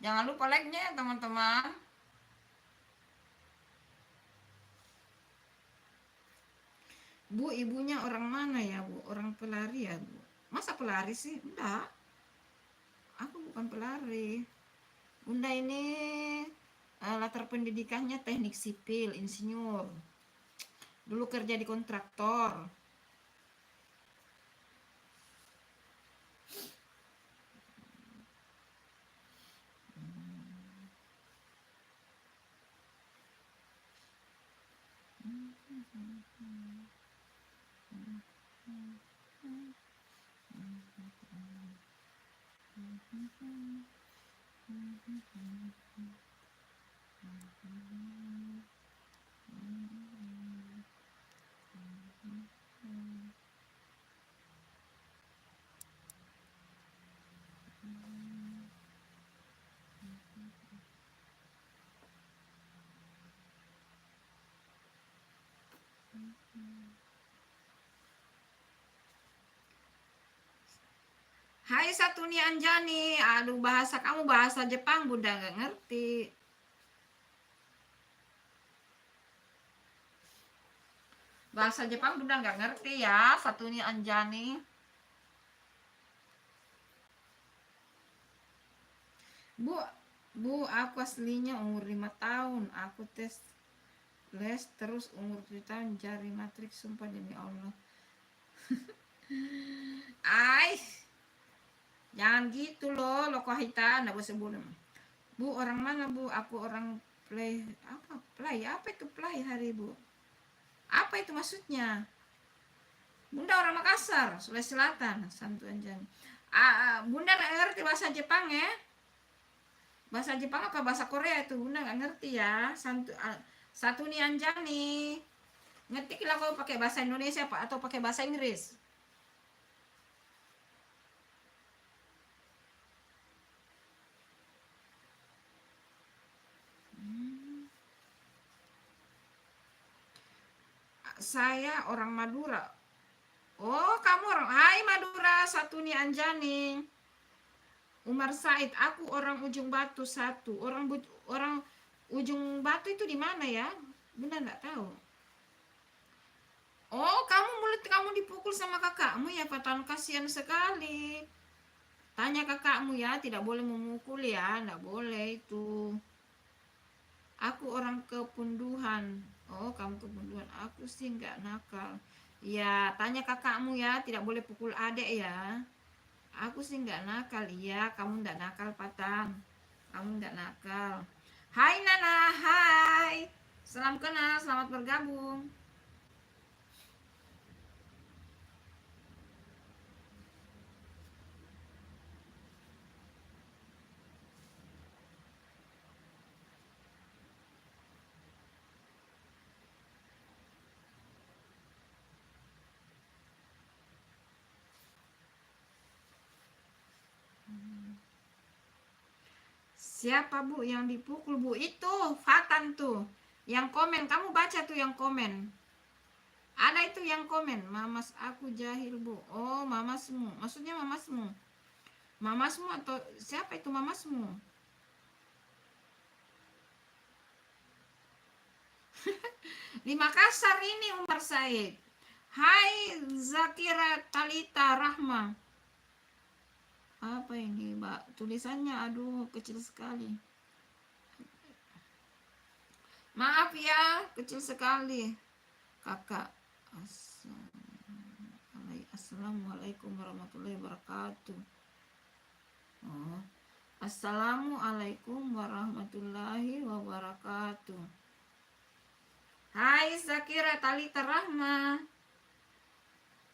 Jangan lupa like-nya ya teman-teman. Bu, ibunya orang mana ya bu? Orang pelari ya bu? Masa pelari sih? Enggak. Aku bukan pelari. Bunda ini latar pendidikannya teknik sipil, insinyur. Dulu kerja di kontraktor. Hai Satuni Anjani, aduh bahasa kamu bahasa Jepang Bunda nggak ngerti. Bahasa Jepang Bunda nggak ngerti ya, Satuni Anjani. Bu, aku aslinya umur 5 tahun, aku tes les terus umur 7 tahun jari matriks, sumpah demi Allah. Ay, jangan gitu loh, Lokohita, nggak boleh sebut. Bu, orang mana bu? Aku orang play, apa itu play hari bu? Apa itu maksudnya? Bunda orang Makassar, Sulawesi Selatan, Santu Anjani. Bunda nggak ngerti bahasa Jepang ya? Bahasa Jepang apa bahasa Korea itu Bunda nggak ngerti ya. Satuni Anjani. Ngerti lah kalau pakai bahasa Indonesia atau pakai bahasa Inggris. Saya orang Madura. Oh, kamu orang. Hai Madura, Satuni Anjani. Umar Said, aku orang Ujung Batu 1. Orang Ujung Batu itu di mana ya? Bunda nggak tahu. Oh, mulut kamu dipukul sama kakakmu ya, Patan, kasihan sekali. Tanya kakakmu ya, tidak boleh memukul ya, nggak boleh itu. Aku orang kepunduhan. Oh, kamu kepunduhan. Aku sih nggak nakal. Ya, tanya kakakmu ya. Tidak boleh pukul adik ya. Aku sih nggak nakal. Iya, kamu nggak nakal, Patang. Kamu nggak nakal. Hai Nana, hai. Salam kenal, selamat bergabung. Siapa Bu yang dipukul Bu? Itu Fatan tuh. Yang komen, kamu baca tuh yang komen. Ada itu yang komen, mamas aku jahil Bu. Oh, mamasmu. Maksudnya mamasmu. Mamasmu atau siapa itu mamasmu? Di Makassar ini Umar Said. Hai Zakira Talita Rahma. Apa ini, Mbak? Tulisannya aduh kecil sekali. Maaf ya, kecil sekali. Kakak. Assalamualaikum warahmatullahi wabarakatuh. Oh. Assalamualaikum warahmatullahi wabarakatuh. Hai Zakira Talita Rahma.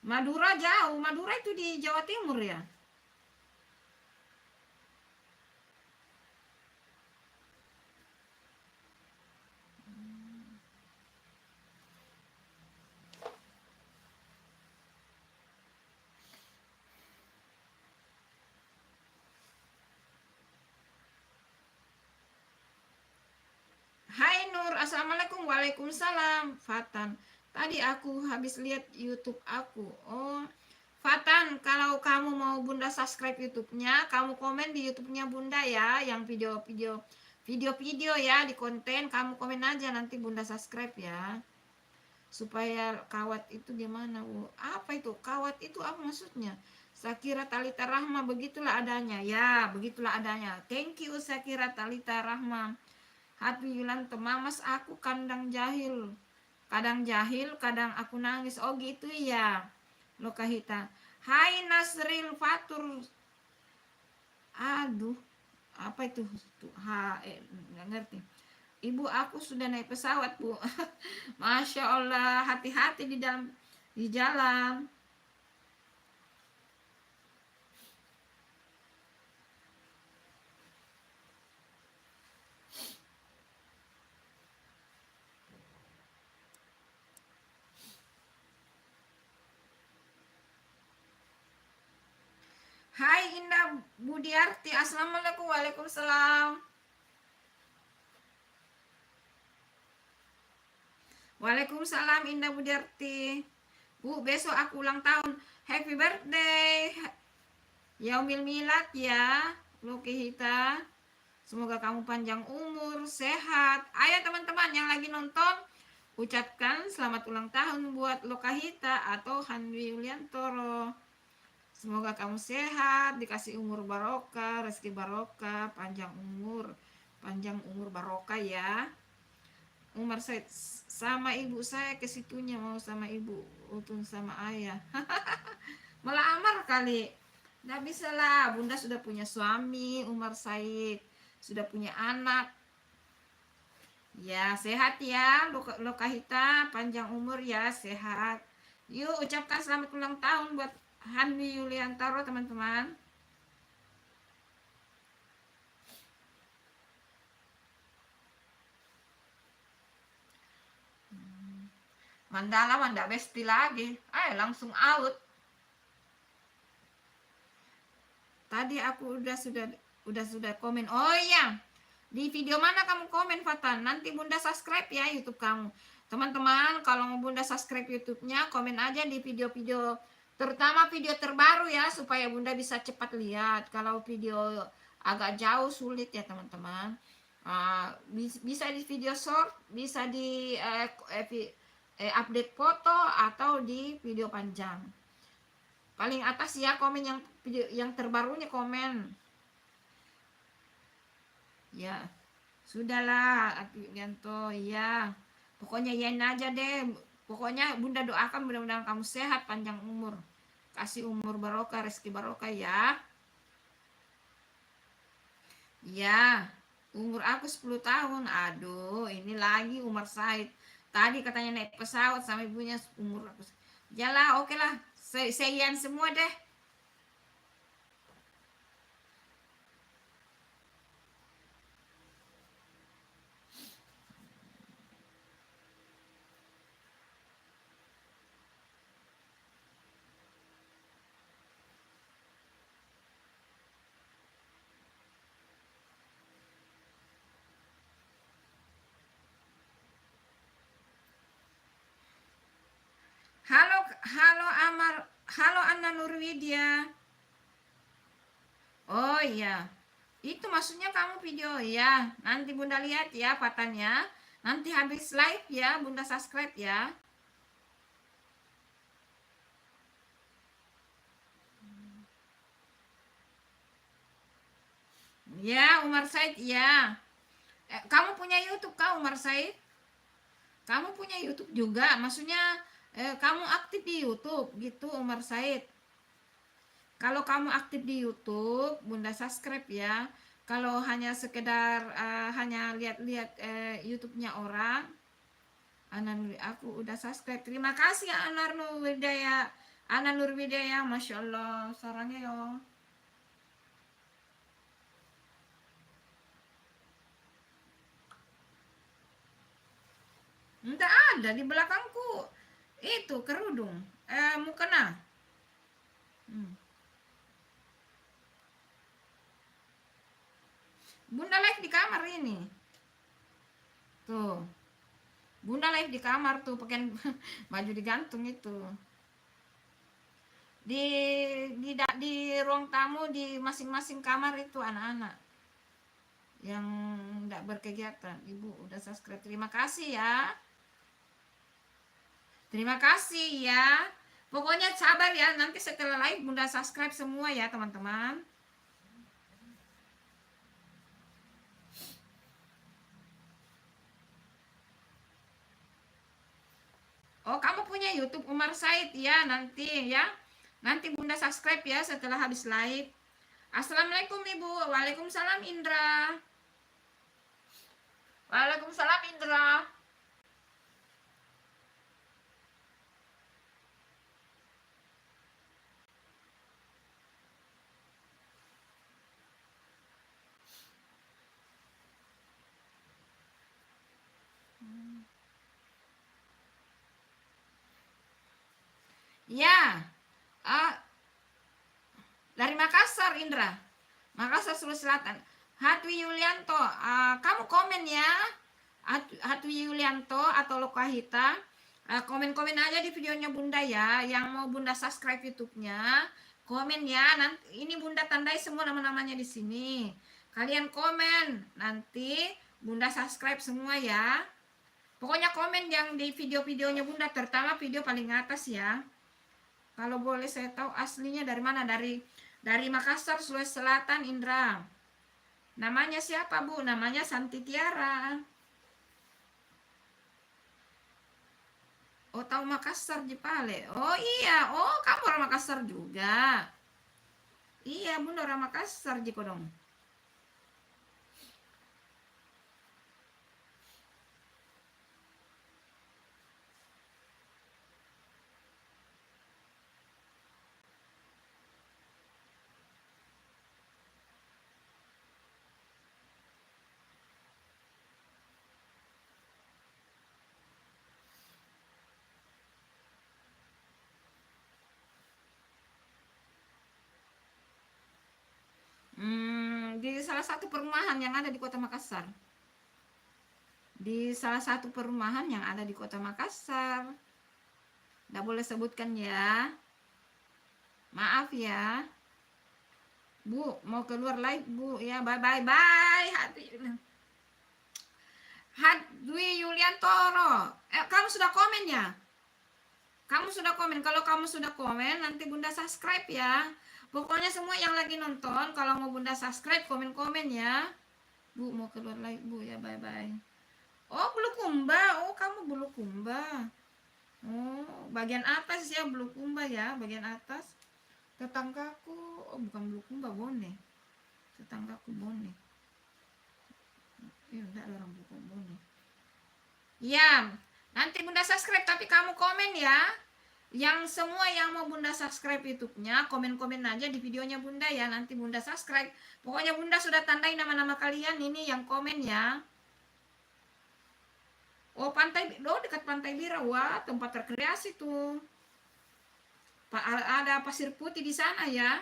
Madura jauh. Madura itu di Jawa Timur ya? Hai Nur, Assalamualaikum. Waalaikumsalam. Fatan, tadi aku habis lihat YouTube aku. Oh, Fatan, kalau kamu mau Bunda subscribe YouTube-nya, kamu komen di YouTube-nya Bunda ya, yang video-video ya, di konten kamu komen aja, nanti Bunda subscribe ya. Supaya kawat itu gimana Bu? Apa itu kawat itu, apa maksudnya? Sakira Talita Rahma, begitulah adanya ya, begitulah adanya. Thank you Sakira Talita Rahma. Hati Yulanto, mamas aku kadang jahil kadang aku nangis. Oh gitu ya Lokahita. Hai Nasril Fatur. Aduh, apa itu tuh? Nggak ngerti. Ibu aku sudah naik pesawat Bu. Masya Allah, hati-hati di jalan. Hai Indah Budiarti, Assalamualaikum. Waalaikumsalam. Waalaikumsalam Indah Budiarti. Bu, besok aku ulang tahun. Happy birthday. Yaumil milad ya, Lokihita. Semoga kamu panjang umur, sehat. Ayo teman-teman yang lagi nonton, ucapkan selamat ulang tahun buat Lokahita atau Hanwi Yuliantoro. Semoga kamu sehat, dikasih umur barokah, rezeki barokah, panjang umur barokah ya. Umar Said, sama ibu saya ke situnya, mau sama ibu, utun sama ayah. Melamar kali. Nggak bisa lah, Bunda sudah punya suami, Umar Said. Sudah punya anak. Ya, sehat ya, Lokahita, panjang umur ya, sehat. Yuk, ucapkan selamat ulang tahun buat Hanwi Yuliantoro, teman-teman. Mandala manda besti lagi. Ayo langsung out. Tadi aku sudah komen. Oh iya. Di video mana kamu komen, Fatan? Nanti Bunda subscribe ya YouTube kamu. Teman-teman, kalau mau Bunda subscribe YouTube-nya, komen aja di video-video, terutama video terbaru ya, supaya Bunda bisa cepat lihat. Kalau video agak jauh sulit ya, teman-teman. Bisa di video short, bisa di update foto, atau di video panjang. Paling atas ya komen yang video yang terbarunya komen. Ya. Sudahlah, Ati Yanto, ya. Pokoknya yain aja deh. Pokoknya Bunda doakan mudah-mudahan kamu sehat, panjang umur. Kasih umur barokah, rezeki barokah ya. Ya, umur aku 10 tahun. Aduh, ini lagi Umar Said. Tadi katanya naik pesawat sama ibunya umur aku. Jalah, oke lah. Seyan semua deh. Halo, halo Amar, halo Anna Nurwidya. Oh iya, itu maksudnya kamu video ya. Nanti Bunda lihat ya patannya. Nanti habis live ya, Bunda subscribe ya. Ya, Umar Said ya. Kamu punya YouTube kah Umar Said? Kamu punya YouTube juga? Maksudnya kamu aktif di YouTube gitu Umar Said. Kalau kamu aktif di YouTube, Bunda subscribe ya. Kalau hanya sekedar hanya lihat-lihat YouTube-nya orang, aku udah subscribe. Terima kasih Anar Nurwidaya. Ana Nurwidaya, Masya Allah, sarangnya yo. Enggak ada di belakangku. Itu kerudung. Mukena. Hmm. Bunda live di kamar ini. Tuh. Bunda live di kamar tuh pakai baju digantung itu. Di ruang tamu di masing-masing kamar itu anak-anak yang tidak berkegiatan. Ibu udah subscribe. Terima kasih ya. Terima kasih ya. Pokoknya sabar ya. Nanti setelah live Bunda subscribe semua ya teman-teman. Oh, kamu punya YouTube Umar Said ya nanti ya. Nanti Bunda subscribe ya setelah habis live. Assalamualaikum Ibu. Waalaikumsalam Indra. Waalaikumsalam Indra. Ya, uh, dari Makassar Indra. Makassar Sulawesi Selatan. Hatwi Yulianto, kamu komen ya. Hatwi Yulianto atau Lokahita. Komen-komen aja di videonya Bunda ya. Yang mau Bunda subscribe YouTube-nya, komen ya. Nanti ini Bunda tandai semua nama-namanya di sini. Kalian komen, nanti Bunda subscribe semua ya. Pokoknya komen yang di video-videonya Bunda, terutama video paling atas ya. Kalau boleh saya tahu aslinya dari mana? Dari Makassar, Sulawesi Selatan, Indra. Namanya siapa, Bu? Namanya Santi Tiara. Oh, tahu Makassar, Jepale. Oh iya, oh kamu orang Makassar juga. Iya, Bunda orang Makassar, Jiko dong. Di salah satu perumahan yang ada di Kota Makassar. Di salah satu perumahan yang ada di Kota Makassar. Nggak boleh sebutkan ya. Maaf ya. Bu, mau keluar live, Bu. Ya, bye. Dwi Yuliantoro. Kamu sudah komen ya? Kamu sudah komen. Kalau kamu sudah komen, nanti Bunda subscribe ya. Pokoknya semua yang lagi nonton, kalau mau Bunda subscribe, komen-komen ya. Bu mau keluar lagi Bu ya, bye bye. Oh Bulukumba, oh kamu Bulukumba. Oh bagian atas ya Bulukumba ya, bagian atas. Tetanggaku, oh bukan Bulukumba, Bone. Tetanggaku Bone. Iya enggak ada orang Bone. Iya, nanti Bunda subscribe tapi kamu komen ya. Yang semua yang mau Bunda subscribe YouTube-nya, komen-komen aja di videonya Bunda ya. Nanti Bunda subscribe. Pokoknya Bunda sudah tandai nama-nama kalian ini yang komen ya. Oh, dekat Pantai Bira. Wah, tempat rekreasi tuh. Ada pasir putih di sana ya.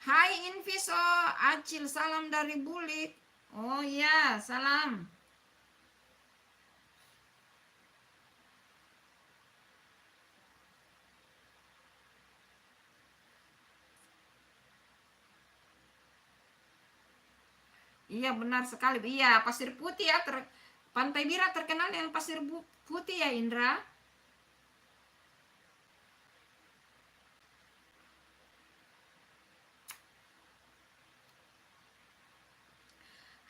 Hai Inviso, Acil, salam dari Bulik. Oh iya, salam. Iya benar sekali. Iya, pasir putih ya. Pantai Bira terkenal dengan pasir putih ya Indra.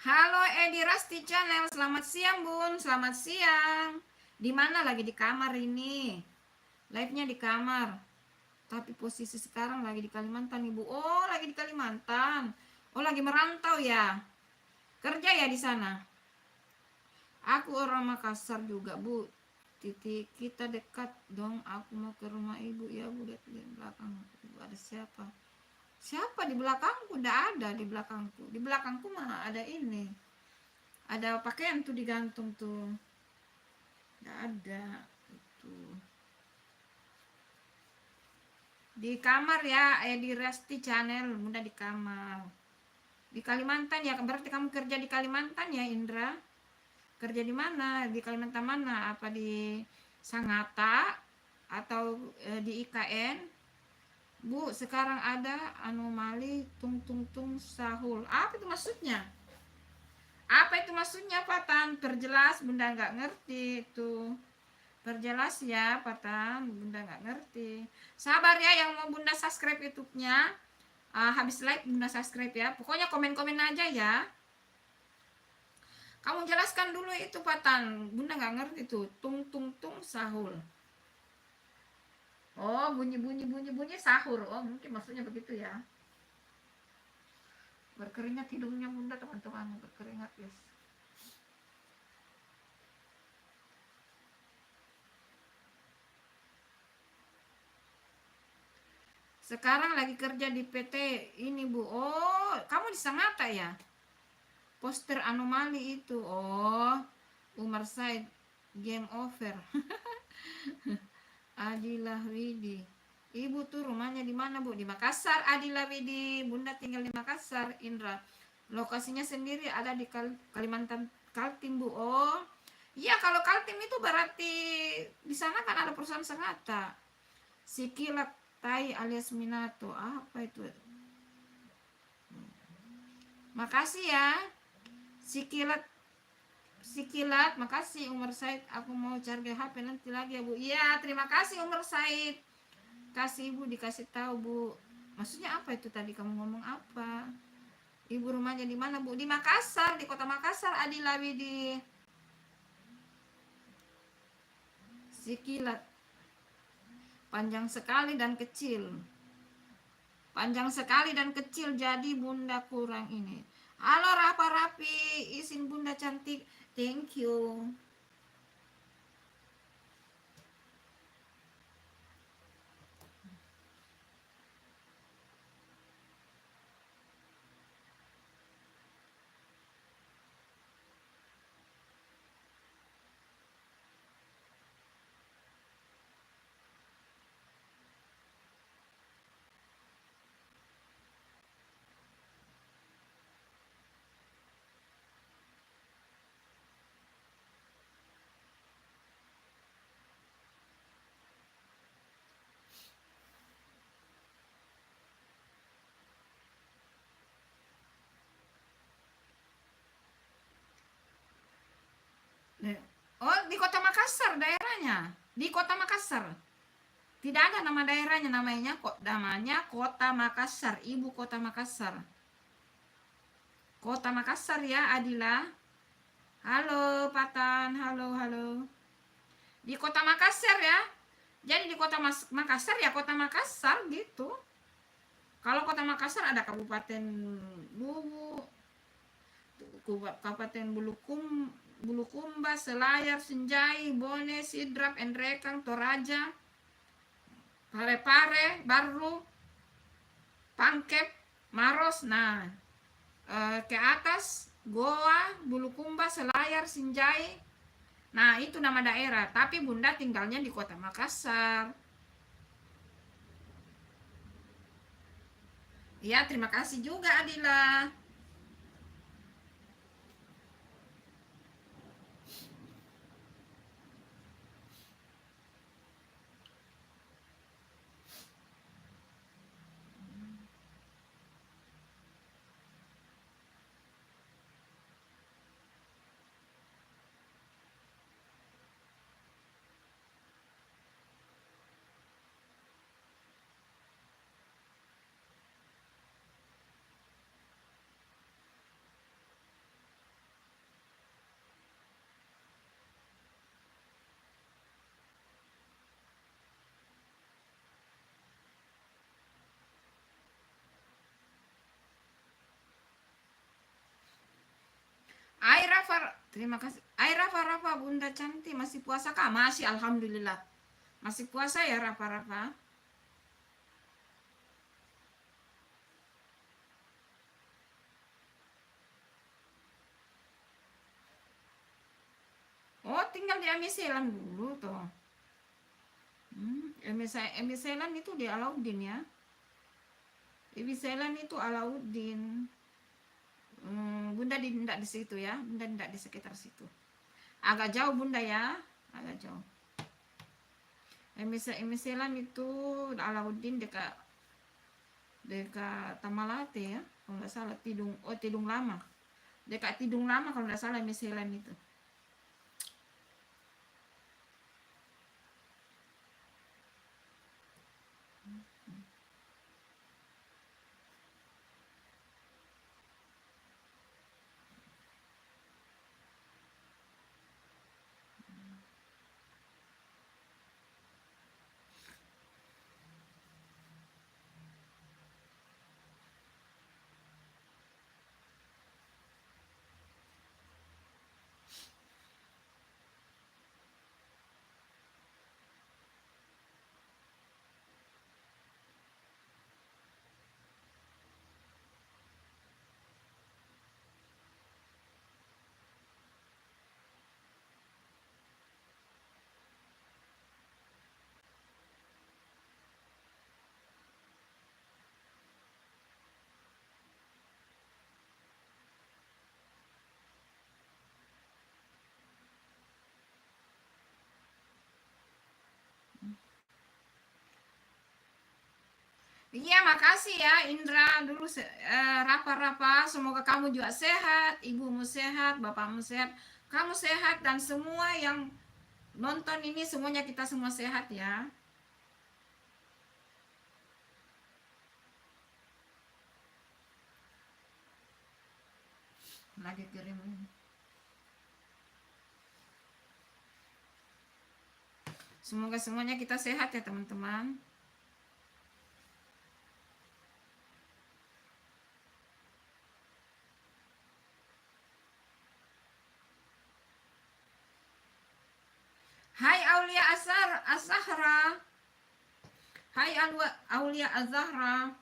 Halo Edi Rasti Channel, selamat siang Bun, selamat siang. Di mana lagi di kamar ini? Live-nya di kamar. Tapi posisi sekarang lagi di Kalimantan Ibu. Oh, lagi di Kalimantan. Oh, lagi merantau ya. Kerja ya di sana. Aku orang Makassar juga, Bu. Titik kita dekat dong. Aku mau ke rumah Ibu ya, Bu. Lihat di belakang. Ibu ada siapa? Siapa di belakangku? Tidak ada di belakangku. Di belakangku mah ada ini. Ada pakaian tuh digantung tuh. Tidak ada. Itu. Di kamar ya, di Resti Channel. Bunda di kamar. Di Kalimantan ya, berarti kamu kerja di Kalimantan ya Indra? Kerja di mana? Di Kalimantan mana? Apa di Sangatta atau di IKN? Bu, sekarang ada anomali tung tung tung sahul. Apa itu maksudnya? Apa itu maksudnya, Patan? Perjelas, Bunda nggak ngerti itu. Perjelas ya, Patan. Bunda nggak ngerti. Sabar ya yang mau Bunda subscribe YouTube-nya. Habis live Bunda subscribe ya. Pokoknya komen-komen aja ya. Kamu jelaskan dulu itu Patan. Bunda nggak ngerti tuh. Tung tung tung sahur. Oh, bunyi sahur. Oh, mungkin maksudnya begitu ya. Berkeringat hidungnya Bunda, teman-teman. Berkeringat, yes. Sekarang lagi kerja di PT ini, Bu. Oh, kamu di Sangatta ya? Poster anomali itu. Oh, Umar Said. Game over. Adilah Widi. Ibu tuh rumahnya di mana, Bu? Di Makassar. Adilah Widi. Bunda tinggal di Makassar, Indra. Lokasinya sendiri ada di Kalimantan Kaltim, Bu. Oh, iya, kalau Kaltim itu berarti di sana kan ada perusahaan Sangatta. Sikilat Tai alias Minato. Apa itu? Makasih ya. Sikilat makasih Umar Said. Aku mau cari HP nanti lagi ya Bu. Iya, terima kasih Umar Said. Kasih Ibu, dikasih tahu Bu. Maksudnya apa itu tadi kamu ngomong apa? Ibu rumahnya di mana Bu? Di Makassar, di kota Makassar. Adilawi di Sikilat. Panjang sekali dan kecil. Panjang sekali dan kecil, jadi Bunda kurang ini. Halo Rafa Rapi, izin Bunda cantik. Thank you. Oh, di kota Makassar daerahnya. Di kota Makassar. Tidak ada nama daerahnya, namanya Kota Makassar, ibu kota Makassar. Kota Makassar ya, Adila. Halo, Patan. Halo, halo. Di Kota Makassar ya. Jadi di Kota Makassar ya Kota Makassar gitu. Kalau Kota Makassar ada Kabupaten Luwu, Kabupaten Bulukumba, Selayar, Senjai, Bone, Sidrap, Endrekang, Toraja, Parepare, Baru, Pangkep, Maros. Nah, ke atas Goa, Bulukumba, Selayar, Sinjai. Nah, itu nama daerah. Tapi Bunda tinggalnya di Kota Makassar. Ya, terima kasih juga Adila. Ai Rafa, terima kasih. Ai Rafa, Bunda cantik, masih puasa kah? Masih, alhamdulillah. Masih puasa ya Rafa. Oh, tinggal di Amiselan dulu tuh. Amiselan itu di Alauddin ya. Amiselan itu Alauddin. Bunda tidak di situ ya. Bunda tidak di sekitar situ. Agak jauh Bunda ya. Agak jauh. Amiselan itu Alauddin dekat Tamalate ya. Kalau nggak salah Tidung Lama. Dekat Tidung Lama kalau nggak salah Amiselan itu. Iya, makasih ya Indra. Dulu Rafa, semoga kamu juga sehat, ibumu sehat, bapakmu sehat, kamu sehat, dan semua yang nonton ini semuanya kita semua sehat ya. Lagi kirim. Semoga semuanya kita sehat ya teman-teman. Hai Aulia Azahra. Hai Aulia Azahra.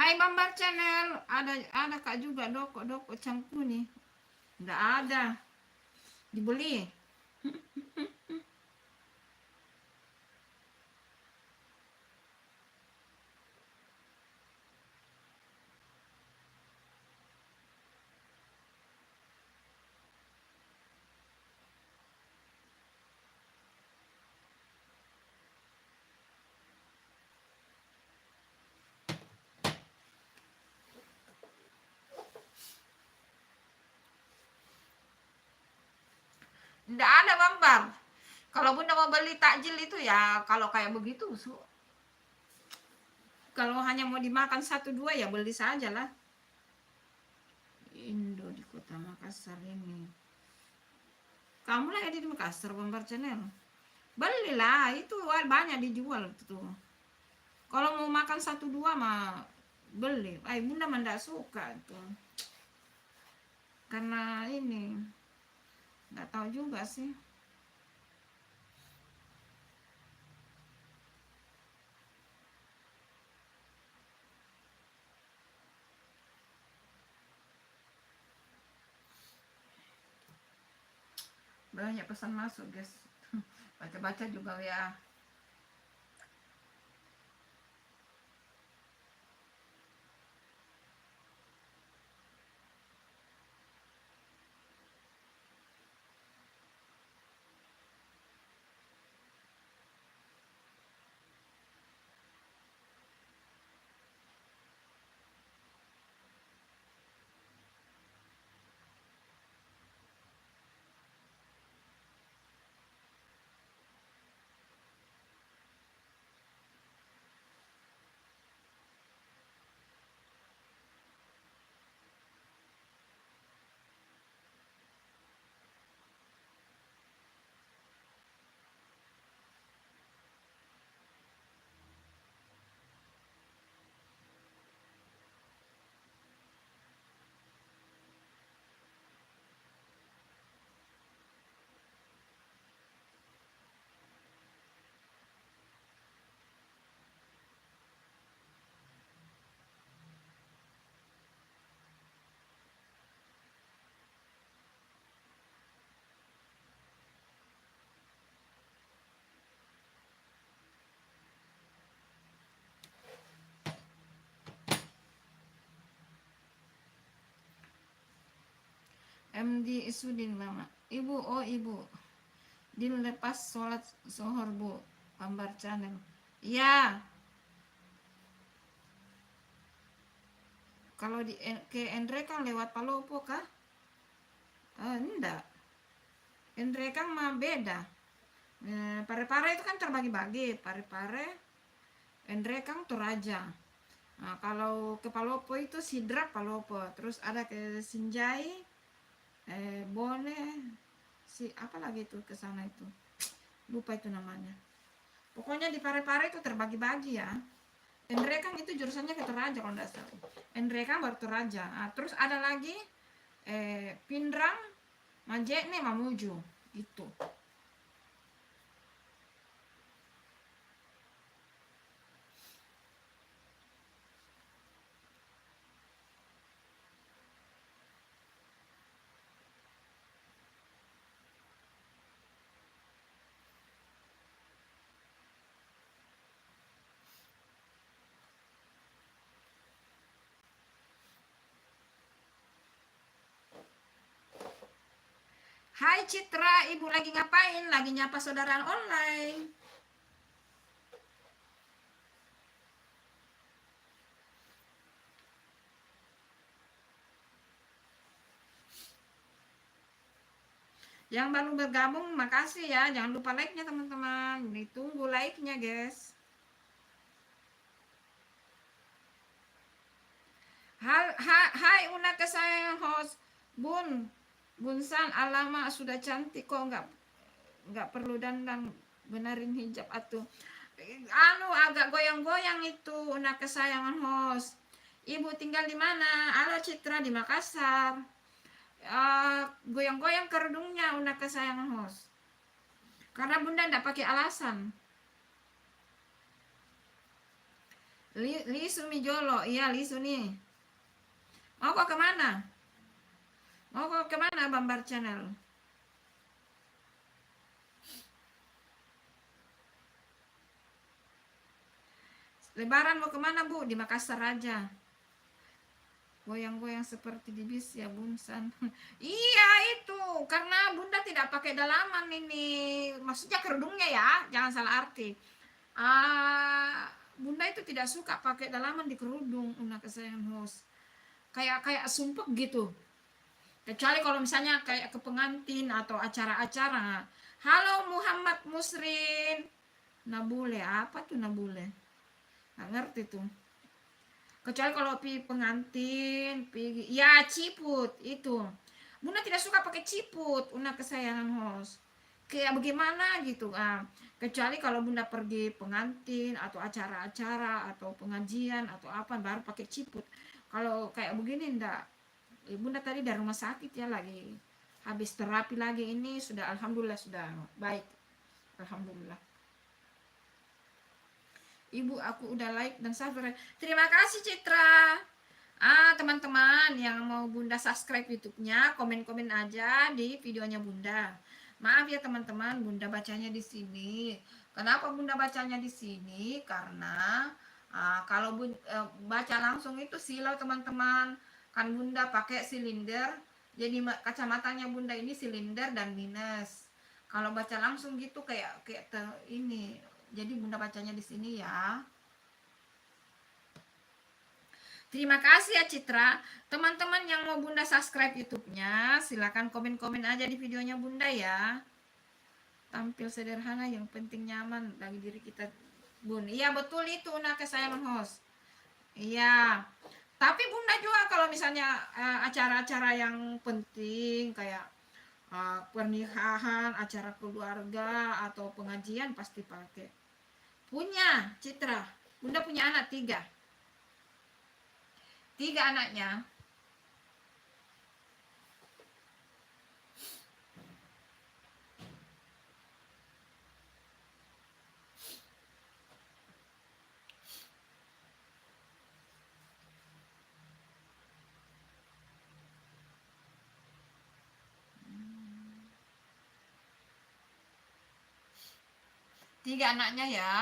Hai Bambar Channel, ada Kak juga doko cangku nih. Enggak ada. Dibeli. Enggak ada Bambar. Kalau Bunda mau beli takjil itu ya kalau kayak begitu. Kalau hanya mau dimakan satu dua ya beli saja lah. Indo di kota Makassar ini. Kamu lah di Makassar Bambar Channel. Belilah, itu banyak dijual tuh. Kalau mau makan satu dua mah beli. Bunda mah enggak suka tuh. Karena ini nggak tahu juga sih. Banyak pesan masuk guys. Baca-baca juga ya. MD Isudin mama. Ibu, oh ibu. Din lepas sholat sohor bu. Bambar Channel. Ya. Kalau di ke Endre kan lewat Palopo kah? Enggak. Endre kan mah beda. Pare-pare itu kan terbagi-bagi. Pare-pare, Endre kan Toraja. Nah, kalau ke Palopo itu Sidrak Palopo. Terus ada ke Sinjai, Bone, apa lagi itu ke sana itu. Lupa itu namanya. Pokoknya di Pare-Pare itu terbagi-bagi ya. Endre kan itu jurusannya ke Toraja kalau enggak salah. Endre kan baru Toraja. Nah, terus ada lagi Pindrang, Majene, Mamuju gitu. Hai Citra, ibu lagi ngapain? Lagi nyapa saudara online. Yang baru bergabung, makasih ya. Jangan lupa like-nya teman-teman. Ditunggu like-nya guys. Hai Una kesayangan host Bun San, alamak sudah cantik kok, nggak perlu dandan, benerin hijab atuh. Agak goyang-goyang itu Una kesayangan host. Ibu tinggal di mana? Halo Citra, di Makassar. Goyang-goyang kerudungnya Una kesayangan host. Karena Bunda nggak pakai alasan. Lisu Mijolo, iya Lisu nih. Mau kok kemana? Mau kok kemana Bambar Channel? Lebaran mau kemana Bu? Di Makassar aja. Goyang-goyang seperti di bis ya Bunsan. Iya itu, karena Bunda tidak pakai dalaman ini. Maksudnya kerudungnya ya, jangan salah arti. Bunda itu tidak suka pakai dalaman di kerudung, Una kesayangan host. Kayak sumpek gitu. Kecuali kalau misalnya kayak ke pengantin atau acara-acara. Halo Muhammad Musrin. Nabule, apa tuh Nabule? Nggak ngerti tuh. Kecuali kalau pi pengantin, pi ya ciput itu. Bunda tidak suka pakai ciput, Una kesayangan host. Kayak bagaimana gitu. Kecuali kalau Bunda pergi pengantin atau acara-acara atau pengajian atau apa baru pakai ciput. Kalau kayak begini enggak. Bunda tadi dari rumah sakit ya lagi habis terapi lagi ini sudah alhamdulillah sudah baik. Alhamdulillah. Ibu aku udah like dan subscribe. Terima kasih Citra. Teman-teman yang mau Bunda subscribe YouTube-nya, komen-komen aja di videonya Bunda. Maaf ya teman-teman, Bunda bacanya di sini. Kenapa Bunda bacanya di sini? Karena kalau baca langsung itu silau teman-teman. Kan Bunda pakai silinder, jadi kacamatanya Bunda ini silinder dan minus. Kalau baca langsung gitu kayak ini. Jadi Bunda bacanya di sini ya. Terima kasih ya Citra. Teman-teman yang mau Bunda subscribe YouTube-nya, silakan komen-komen aja di videonya Bunda ya. Tampil sederhana yang penting nyaman bagi diri kita, Bun. Iya betul itu Una kesayangan host. Iya. Tapi Bunda juga kalau misalnya acara-acara yang penting kayak pernikahan, acara keluarga atau pengajian pasti pakai. Punya Citra. Bunda punya anak 3 anaknya. Tiga anaknya ya.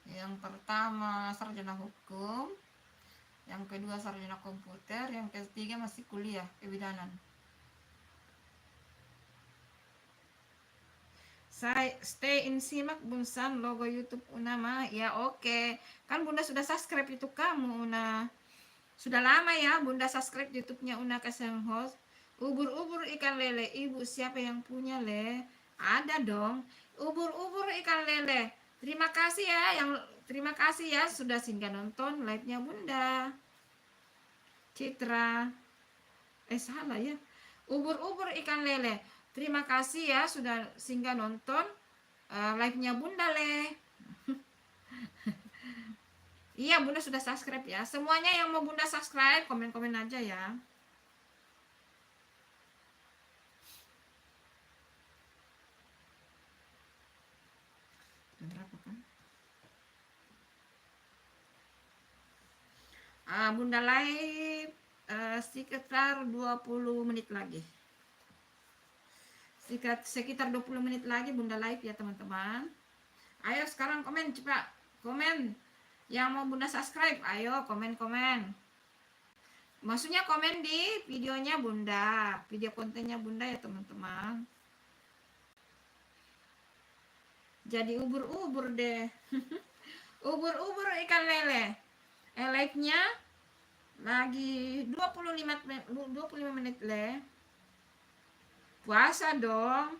Yang pertama sarjana hukum, yang kedua sarjana komputer, yang ketiga masih kuliah kebidanan. Saya stay in simak Bunsan logo YouTube Una mah ya oke. Kan Bunda sudah subscribe YouTube kamu Una. Sudah lama ya Bunda subscribe YouTube-nya Una Kasang Host. Ubur-ubur ikan lele, ibu siapa yang punya le? Ada dong. Ubur-ubur ikan lele. Terima kasih ya sudah singgah nonton live-nya Bunda. Citra. Salah ya. Ubur-ubur ikan lele. Terima kasih ya sudah singgah nonton live-nya Bunda le. Iya Bunda sudah subscribe ya. Semuanya yang mau Bunda subscribe komen-komen aja ya. Berapa kan? Bunda live sekitar 20 menit lagi. Sekitar 20 menit lagi Bunda live ya teman-teman. Ayo sekarang komen cepat. Komen yang mau Bunda subscribe. Ayo komen-komen. Maksudnya komen di videonya Bunda. Video kontennya Bunda ya teman-teman. Jadi ubur-ubur deh. Ubur-ubur ikan lele. Like-nya lagi 25 menit le. Puasa dong.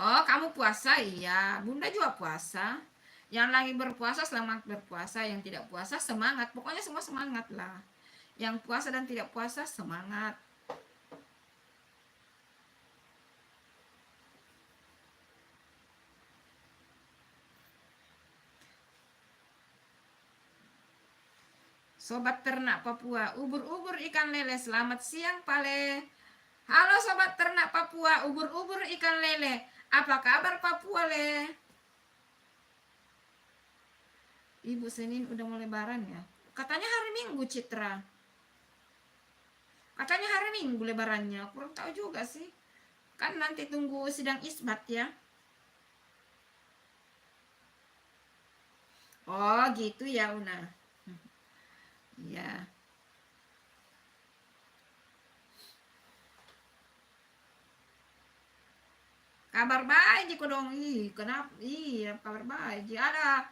Oh kamu puasa iya. Bunda juga puasa. Yang lagi berpuasa selamat berpuasa. Yang tidak puasa semangat. Pokoknya semua semangat lah. Yang puasa dan tidak puasa semangat. Sobat ternak Papua, ubur-ubur ikan lele, selamat siang Pale. Halo sobat ternak Papua, ubur-ubur ikan lele. Apa kabar Papua le? Ibu Senin udah mau lebaran ya. Katanya hari Minggu, Citra. Katanya hari Minggu lebarannya. Kurang tahu juga sih. Kan nanti tunggu sidang isbat ya. Oh gitu ya Una. Iya. Kabar baik Jiko dong. Ih, kenapa? Iya, kabar baik. Ada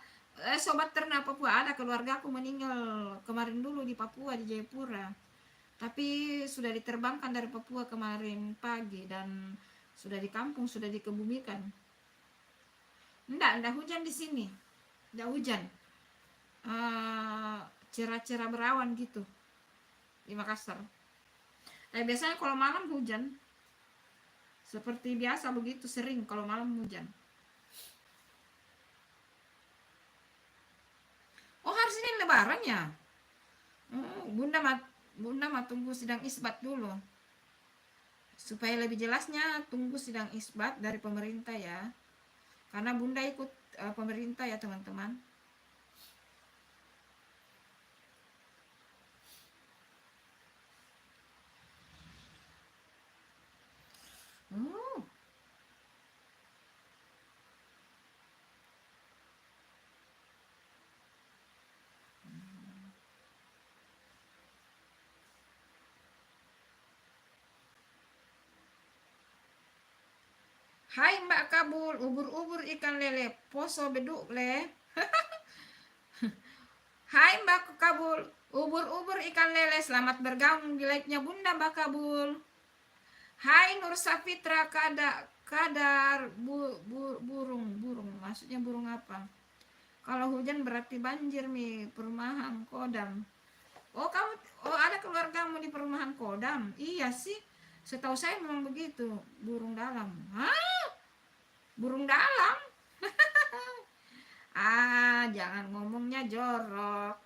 sobat ternak Papua, ada keluarga aku meninggal kemarin dulu di Papua, di Jayapura. Tapi sudah diterbangkan dari Papua kemarin pagi dan sudah di kampung, sudah dikebumikan. Enggak hujan di sini. Enggak hujan. Cerah-cerah berawan gitu di Makassar. Biasanya kalau malam hujan. Seperti biasa begitu, sering kalau malam hujan. Oh, hari Senin lebaran ya? Bunda mah tunggu sidang isbat dulu. Supaya lebih jelasnya tunggu sidang isbat dari pemerintah ya. Karena Bunda ikut pemerintah ya teman-teman. Hmm. Hai Mbak Kabul, ubur-ubur ikan lele, poso beduk le. Hai Mbak Kabul, ubur-ubur ikan lele, selamat bergabung di like-nya Bunda Mbak Kabul. Hai Nur Safitra kadar burung, maksudnya burung apa? Kalau hujan berarti banjir nih perumahan Kodam. Oh kamu, oh ada keluargamu di perumahan Kodam? Iya sih, setahu saya memang begitu, burung dalam. Hah? Burung dalam? Jangan ngomongnya jorok.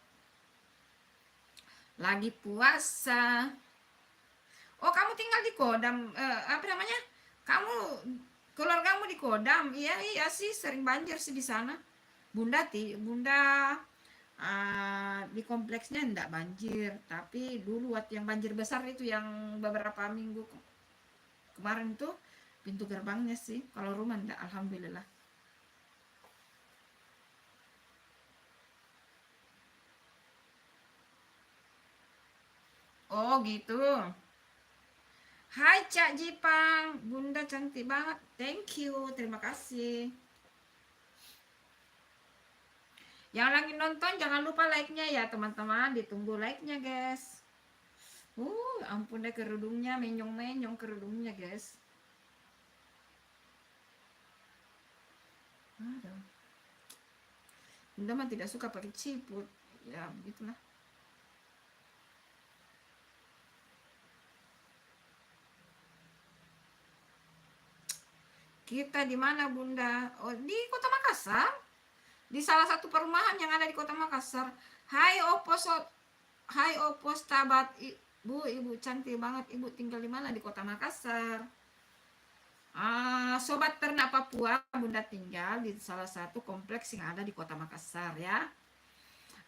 Lagi puasa. Oh kamu tinggal di Kodam, apa namanya? Kamu keluargamu di Kodam? Iya iya sih, sering banjir sih di sana. Bunda di kompleksnya enggak banjir, tapi dulu waktu yang banjir besar itu yang beberapa minggu kemarin tuh pintu gerbangnya sih. Kalau rumah enggak, alhamdulillah. Oh gitu. Hai Cak Jipang, Bunda cantik banget. Thank you, terima kasih. Yang lagi nonton jangan lupa like-nya ya teman-teman, ditunggu like-nya guys. Ampun deh kerudungnya, menyong-menyong kerudungnya guys. Aduh. Bunda mah tidak suka pakai ciput. Ya begitulah. Kita di mana Bunda? Oh, di Kota Makassar. Di salah satu perumahan yang ada di Kota Makassar. Hai Opos Tabat. Ibu cantik banget. Ibu tinggal di mana? Di Kota Makassar. Sobat ternak Papua, Bunda tinggal di salah satu kompleks yang ada di Kota Makassar ya.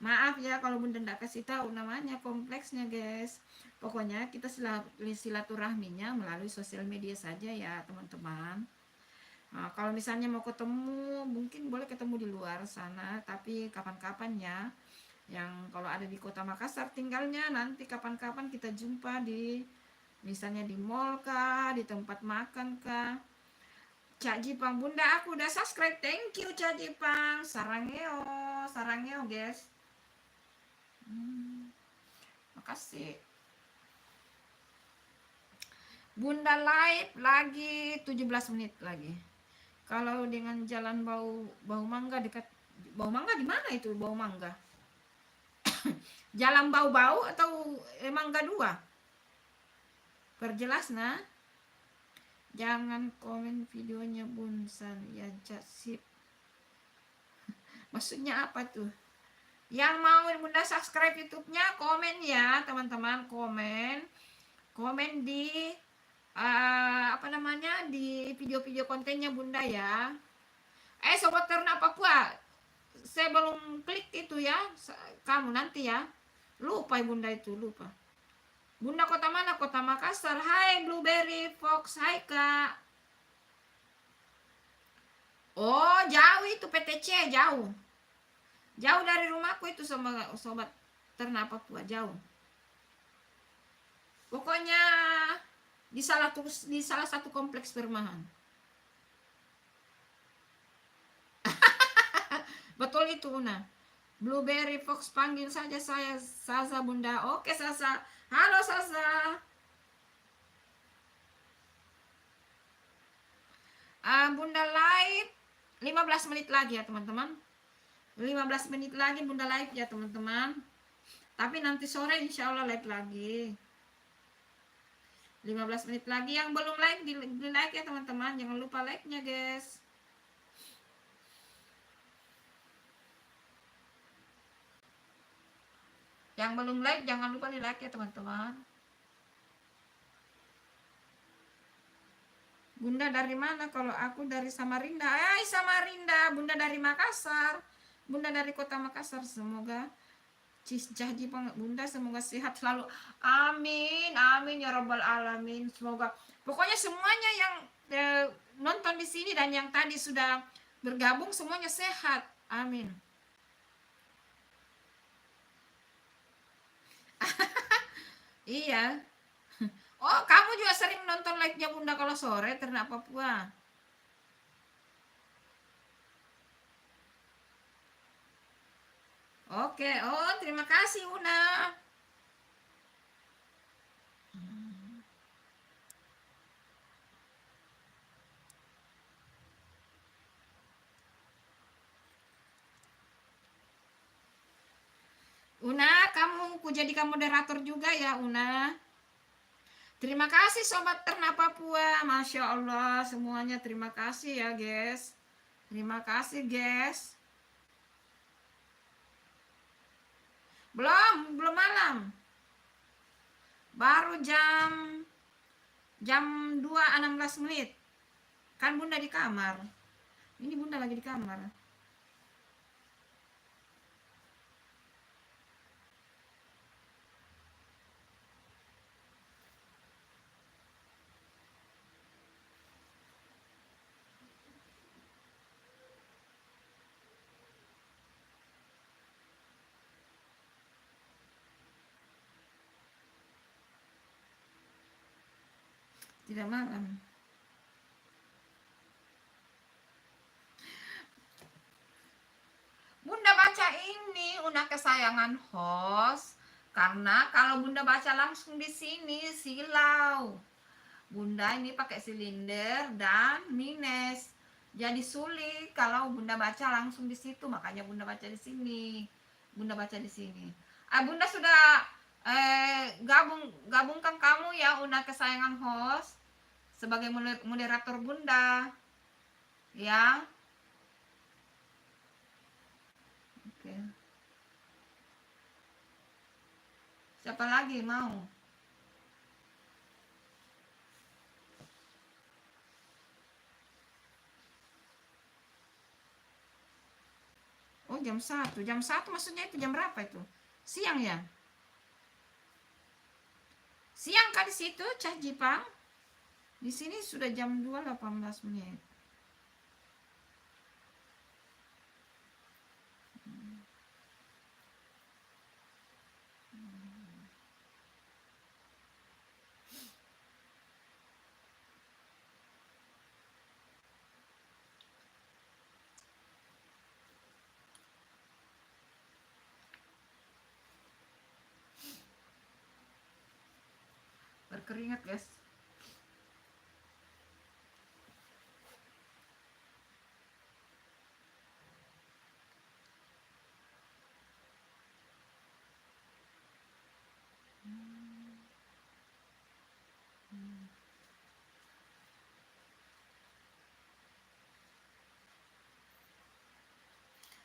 Maaf ya kalau Bunda tidak kasih tahu namanya kompleksnya guys. Pokoknya kita silaturahminya melalui sosial media saja ya teman-teman. Kalau misalnya mau ketemu mungkin boleh ketemu di luar sana, tapi kapan-kapan ya. Yang kalau ada di Kota Makassar tinggalnya, nanti kapan-kapan kita jumpa di misalnya di mall kah, di tempat makan kah. Cak Jipang, Bunda aku udah subscribe, thank you Cak Jipang. Sarangeo guys. Makasih. Bunda live lagi 17 menit lagi. Kalau dengan jalan bau mangga dekat, bau mangga di mana itu bau mangga? Jalan bau-bau atau mangga dua? Perjelas nah. Jangan komen videonya Bunsan ya sip. Maksudnya apa tuh? Yang mau Bunda subscribe YouTube-nya komen ya teman-teman, komen di apa namanya di video-video kontennya Bunda ya. Sobat ternak Papua, saya belum klik itu ya. Kamu nanti ya. Lupa Bunda itu, lupa. Bunda kota mana? Kota Makassar. Hai Blueberry Fox, hai Kak. Oh, jauh itu PTC, jauh. Jauh dari rumahku itu sama sobat ternak Papua, jauh. Pokoknya di salah satu kompleks perumahan. Betul itu, Una. Blueberry Fox, panggil saja saya Sasa Bunda. Oke Sasa. Halo Sasa. Bunda live 15 menit lagi ya teman-teman. 15 menit lagi Bunda live ya teman-teman. Tapi nanti sore insya Allah live lagi. 15 menit lagi. Yang belum like di like ya teman-teman. Jangan lupa like-nya guys. Yang belum like jangan lupa di like ya teman-teman. Bunda dari mana? Kalau aku dari Samarinda. Hai Samarinda. Bunda dari Makassar. Bunda dari kota Makassar. Semoga Cisjahji Bunda semoga sehat selalu. Amin. Amin ya rabbal alamin. Semoga pokoknya semuanya yang nonton di sini dan yang tadi sudah bergabung semuanya sehat. Amin. Iya. Oh, kamu juga sering nonton live-nya Bunda kalau sore Ternak Papua. Oke, oh terima kasih Una. Una, kamu ku jadikan moderator juga ya Una. Terima kasih Sobat Ternak Papua. Masya Allah semuanya terima kasih ya guys. Terima kasih guys. Belum malam. Baru jam 2.16 menit. Kan Bunda di kamar. Ini Bunda lagi di kamar. Tidak malam. Bunda baca ini Una kesayangan host karena kalau Bunda baca langsung di sini silau. Bunda ini pakai silinder dan minus. Jadi sulit kalau Bunda baca langsung di situ, makanya Bunda baca di sini. Bunda baca di sini. Bunda sudah gabungkan kamu ya Una kesayangan host sebagai moderator Bunda. Ya. Oke. Siapa lagi mau? Oh jam 1. Jam 1 maksudnya itu jam berapa itu? Siang ya? Siang kan di situ Cah Jipang? Di sini sudah jam 2.18 menit. Berkeringat guys.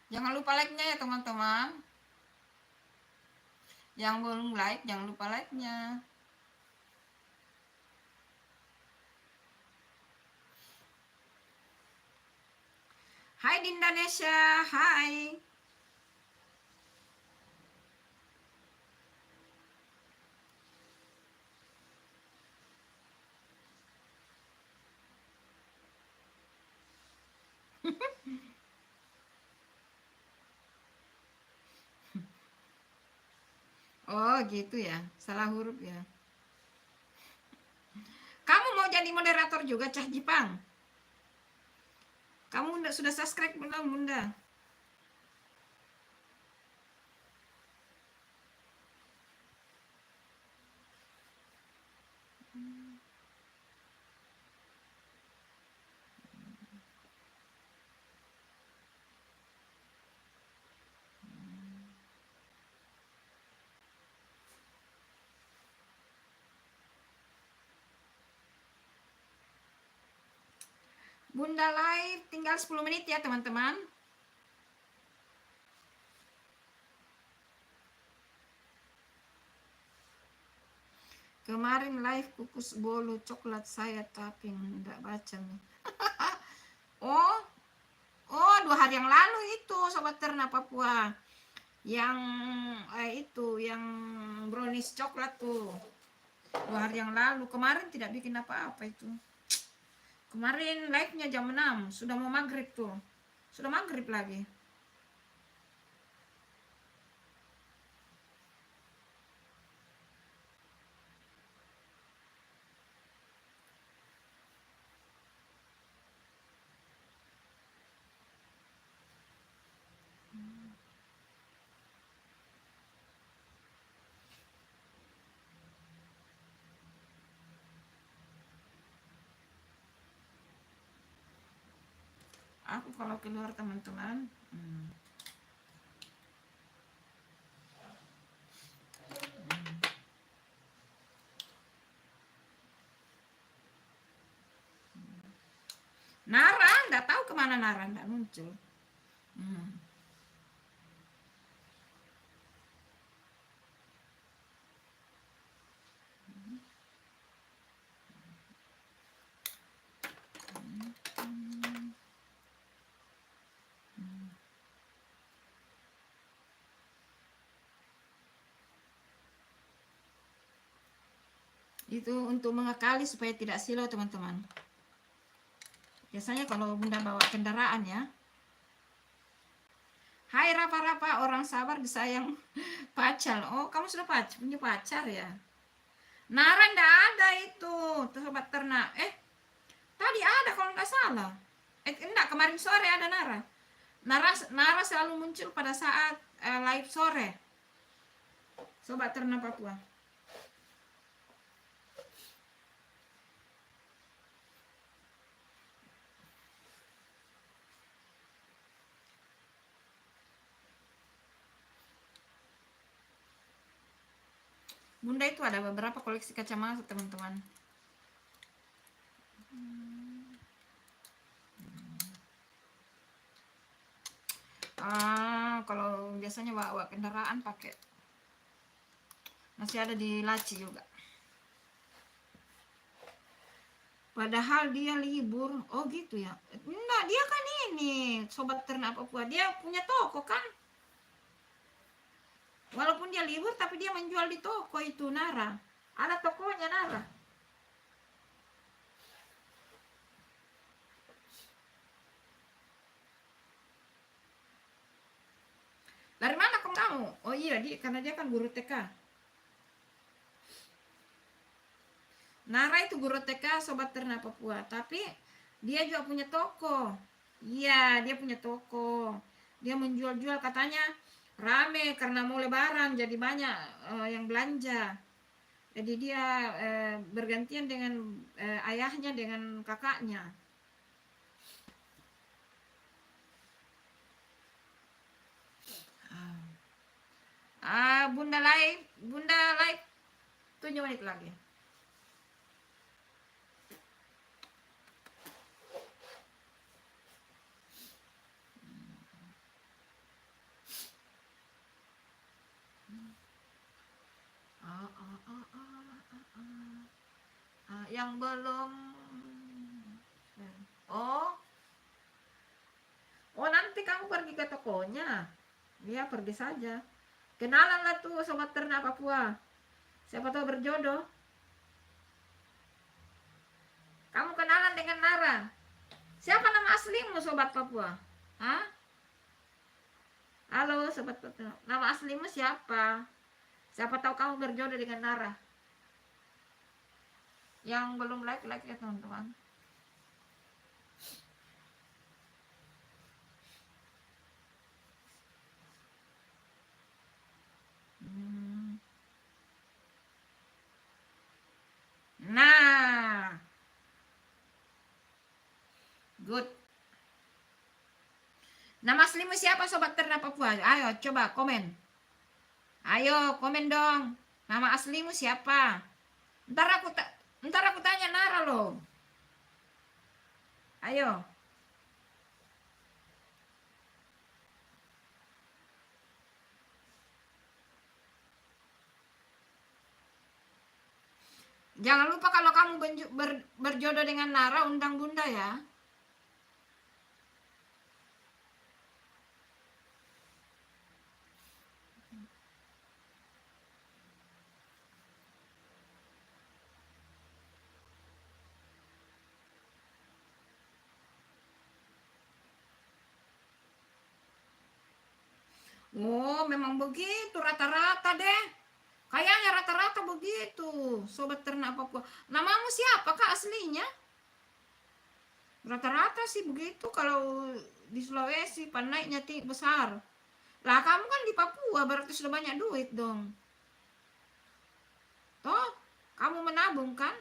Jangan lupa like-nya ya teman-teman. Yang belum like jangan lupa like-nya. Hai di Indonesia, hai. Oh gitu ya, salah huruf ya. Kamu mau jadi moderator juga, Cah Jipang? Kamu sudah subscribe belum, Bunda? Bunda live tinggal 10 menit ya teman-teman. Kemarin live kukus bolu coklat saya tapi nggak baca nih. Oh, oh 2 hari yang lalu itu Sobat Ternak Papua. Yang itu yang brownies coklat tuh. 2 hari yang lalu. Kemarin tidak bikin apa-apa itu. Kemarin live-nya jam 6, sudah mau maghrib tuh. Sudah maghrib lagi. Aku kalau keluar teman-teman, Nara, nggak tahu kemana Nara, nggak muncul. Itu untuk mengakali supaya tidak silau teman-teman. Biasanya kalau Bunda bawa kendaraan ya. Hai Rapa-Rapa, orang sabar disayang pacar. Oh, kamu sudah punya pacar ya? Nara ndak ada itu, tuh Sobat Ternak. Tadi ada kalau nggak salah. Enggak, kemarin sore ada Nara. Nara selalu muncul pada saat live sore. Sobat Ternak Papua. Bunda itu ada beberapa koleksi kacamata teman-teman. Kalau biasanya bawa kendaraan pakai, masih ada di laci juga. Padahal dia libur. Oh gitu ya. Enggak, dia kan ini Sobat Ternak Papua, dia punya toko kan. Walaupun dia libur tapi dia menjual di toko itu Nara. Ada tokonya Nara. Dari mana kamu tahu? Oh iya, karena dia kan guru TK. Nara itu guru TK Sobat Ternak Papua, tapi dia juga punya toko. Iya, dia punya toko. Dia menjual-jual, katanya rame karena mau lebaran jadi banyak yang belanja. Jadi dia bergantian dengan ayahnya dengan kakaknya. Bunda live 7 menit lagi. Yang belum, oh Oh, nanti kamu pergi ke tokonya. Ya, pergi saja. Kenalanlah tuh sobat ternak Papua. Siapa tahu berjodoh. Kamu kenalan dengan Nara. Siapa nama aslimu sobat Papua? Hah? Halo sobat Papua. Nama aslimu siapa? Siapa tahu kamu berjodoh dengan Nara. Yang belum like ya teman-teman. Nah, good. Nama aslimu siapa sobat ternak Papua? Ayo coba komen. Ayo komen dong. Nama aslimu siapa? Ntar aku tanya Nara loh. Ayo. Jangan lupa kalau kamu berjodoh dengan Nara, undang Bunda ya. Oh, memang begitu rata-rata deh. Kayaknya rata-rata begitu, sobat ternak Papua. Namamu siapa kak aslinya? Rata-rata sih begitu kalau di Sulawesi panaiknya besar. Lah kamu kan di Papua berarti sudah banyak duit dong. Toh, kamu menabung kan?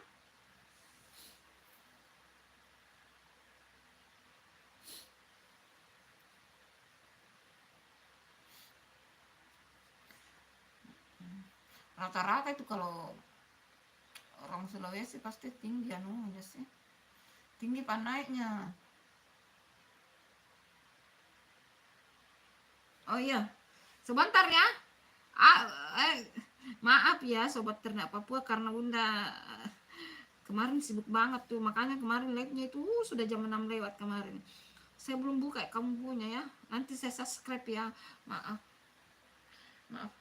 Rata-rata itu kalau orang Sulawesi pasti tinggi aja sih. Tinggi panaiknya. Oh iya, sebentar ya. Maaf ya sobat ternak Papua karena Bunda kemarin sibuk banget tuh, makanya kemarin live-nya itu sudah jam 6 lewat kemarin. Saya belum buka kamu punya ya. Nanti saya subscribe ya. Maaf. Maaf.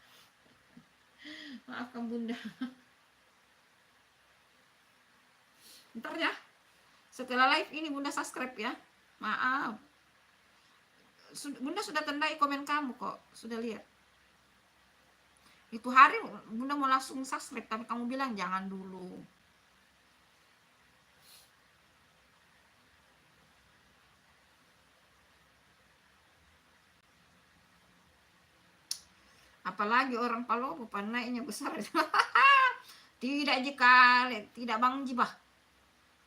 Maafkan Bunda. Ntar ya. Setelah live ini Bunda subscribe ya. Maaf. Bunda sudah tandai komen kamu kok. Sudah lihat. Itu hari Bunda mau langsung subscribe tapi kamu bilang jangan dulu. Apalagi orang Palopo panaiknya besar. Tidak jika tidak Bang Jibah.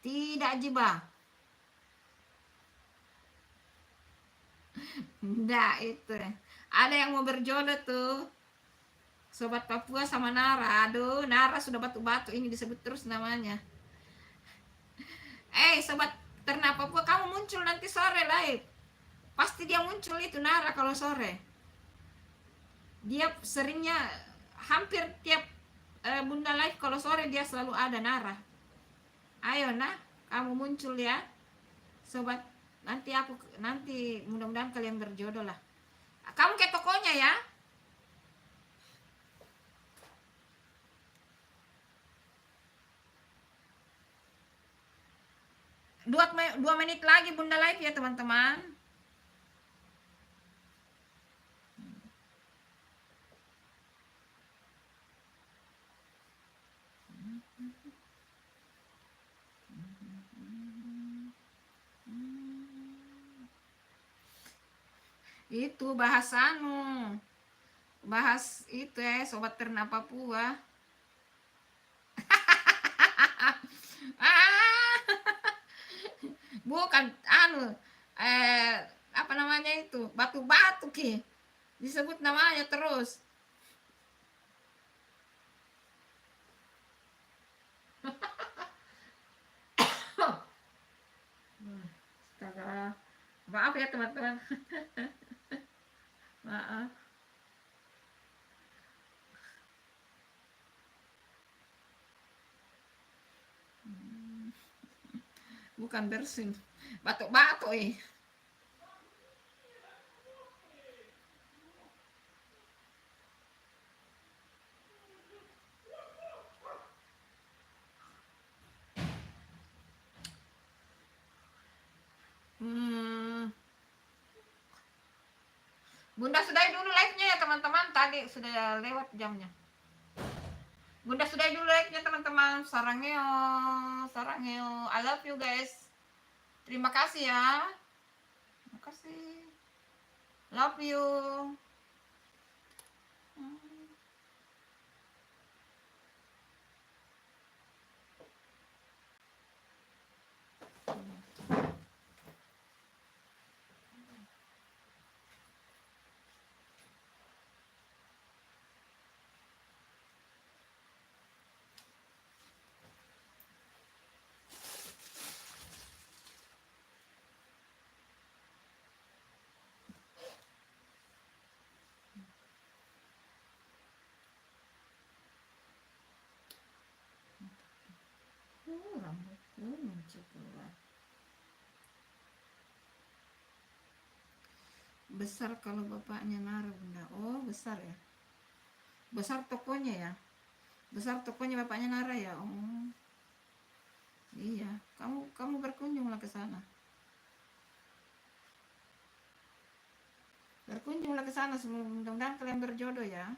Tidak Jibah. Enggak itu. Ada yang mau berjodoh tuh. Sobat Papua sama Nara. Aduh, Nara sudah batu-batu ini disebut terus namanya. Sobat ternak Papua, kamu muncul nanti sore live. Pasti dia muncul itu Nara kalau sore. Dia seringnya hampir tiap Bunda live kalau sore dia selalu ada Nara. Ayo nah, kamu muncul ya. Sobat, nanti mudah-mudahan kalian berjodoh lah. Kamu ke tokonya ya. 2 menit lagi Bunda live ya teman-teman. Itu bahasamu. Bahas itu ya sobat ternak Papua. Bukan apa namanya itu? Batu-batu ki. Disebut namanya terus. Astaga. Maaf ya teman-teman. Maaf. Bukan bersin. Batuk-batuk Bunda sudahi dulu live-nya ya teman-teman, tadi sudah lewat jamnya. Bunda sudahi dulu live-nya teman-teman. Sarangeo, sarangeo. I love you guys. Terima kasih ya. Terima kasih. Love you. Rambutku muncul keluar. Besar kalau bapaknya Nara Bunda. Oh besar ya. Besar tokonya ya. Besar tokonya bapaknya Nara ya. Oh iya. Kamu berkunjunglah ke sana. Berkunjunglah ke sana sebelum mudah-mudahan kalian berjodoh ya.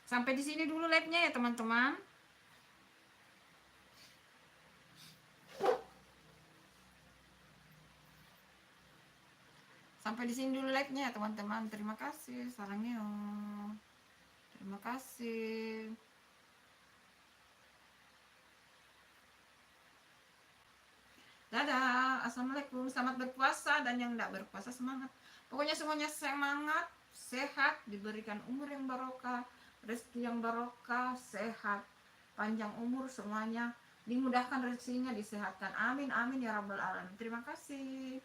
Sampai di sini dulu live-nya ya teman-teman. Sampai di sini dulu live-nya ya teman-teman. Terima kasih. Sarangnya. Terima kasih. Dadah. Assalamualaikum. Selamat berpuasa dan yang tidak berpuasa semangat. Pokoknya semuanya semangat, sehat, diberikan umur yang barokah, rezeki yang barokah, sehat, panjang umur semuanya, dimudahkan rezekinya, disehatkan. Amin amin ya rabbal alamin. Terima kasih.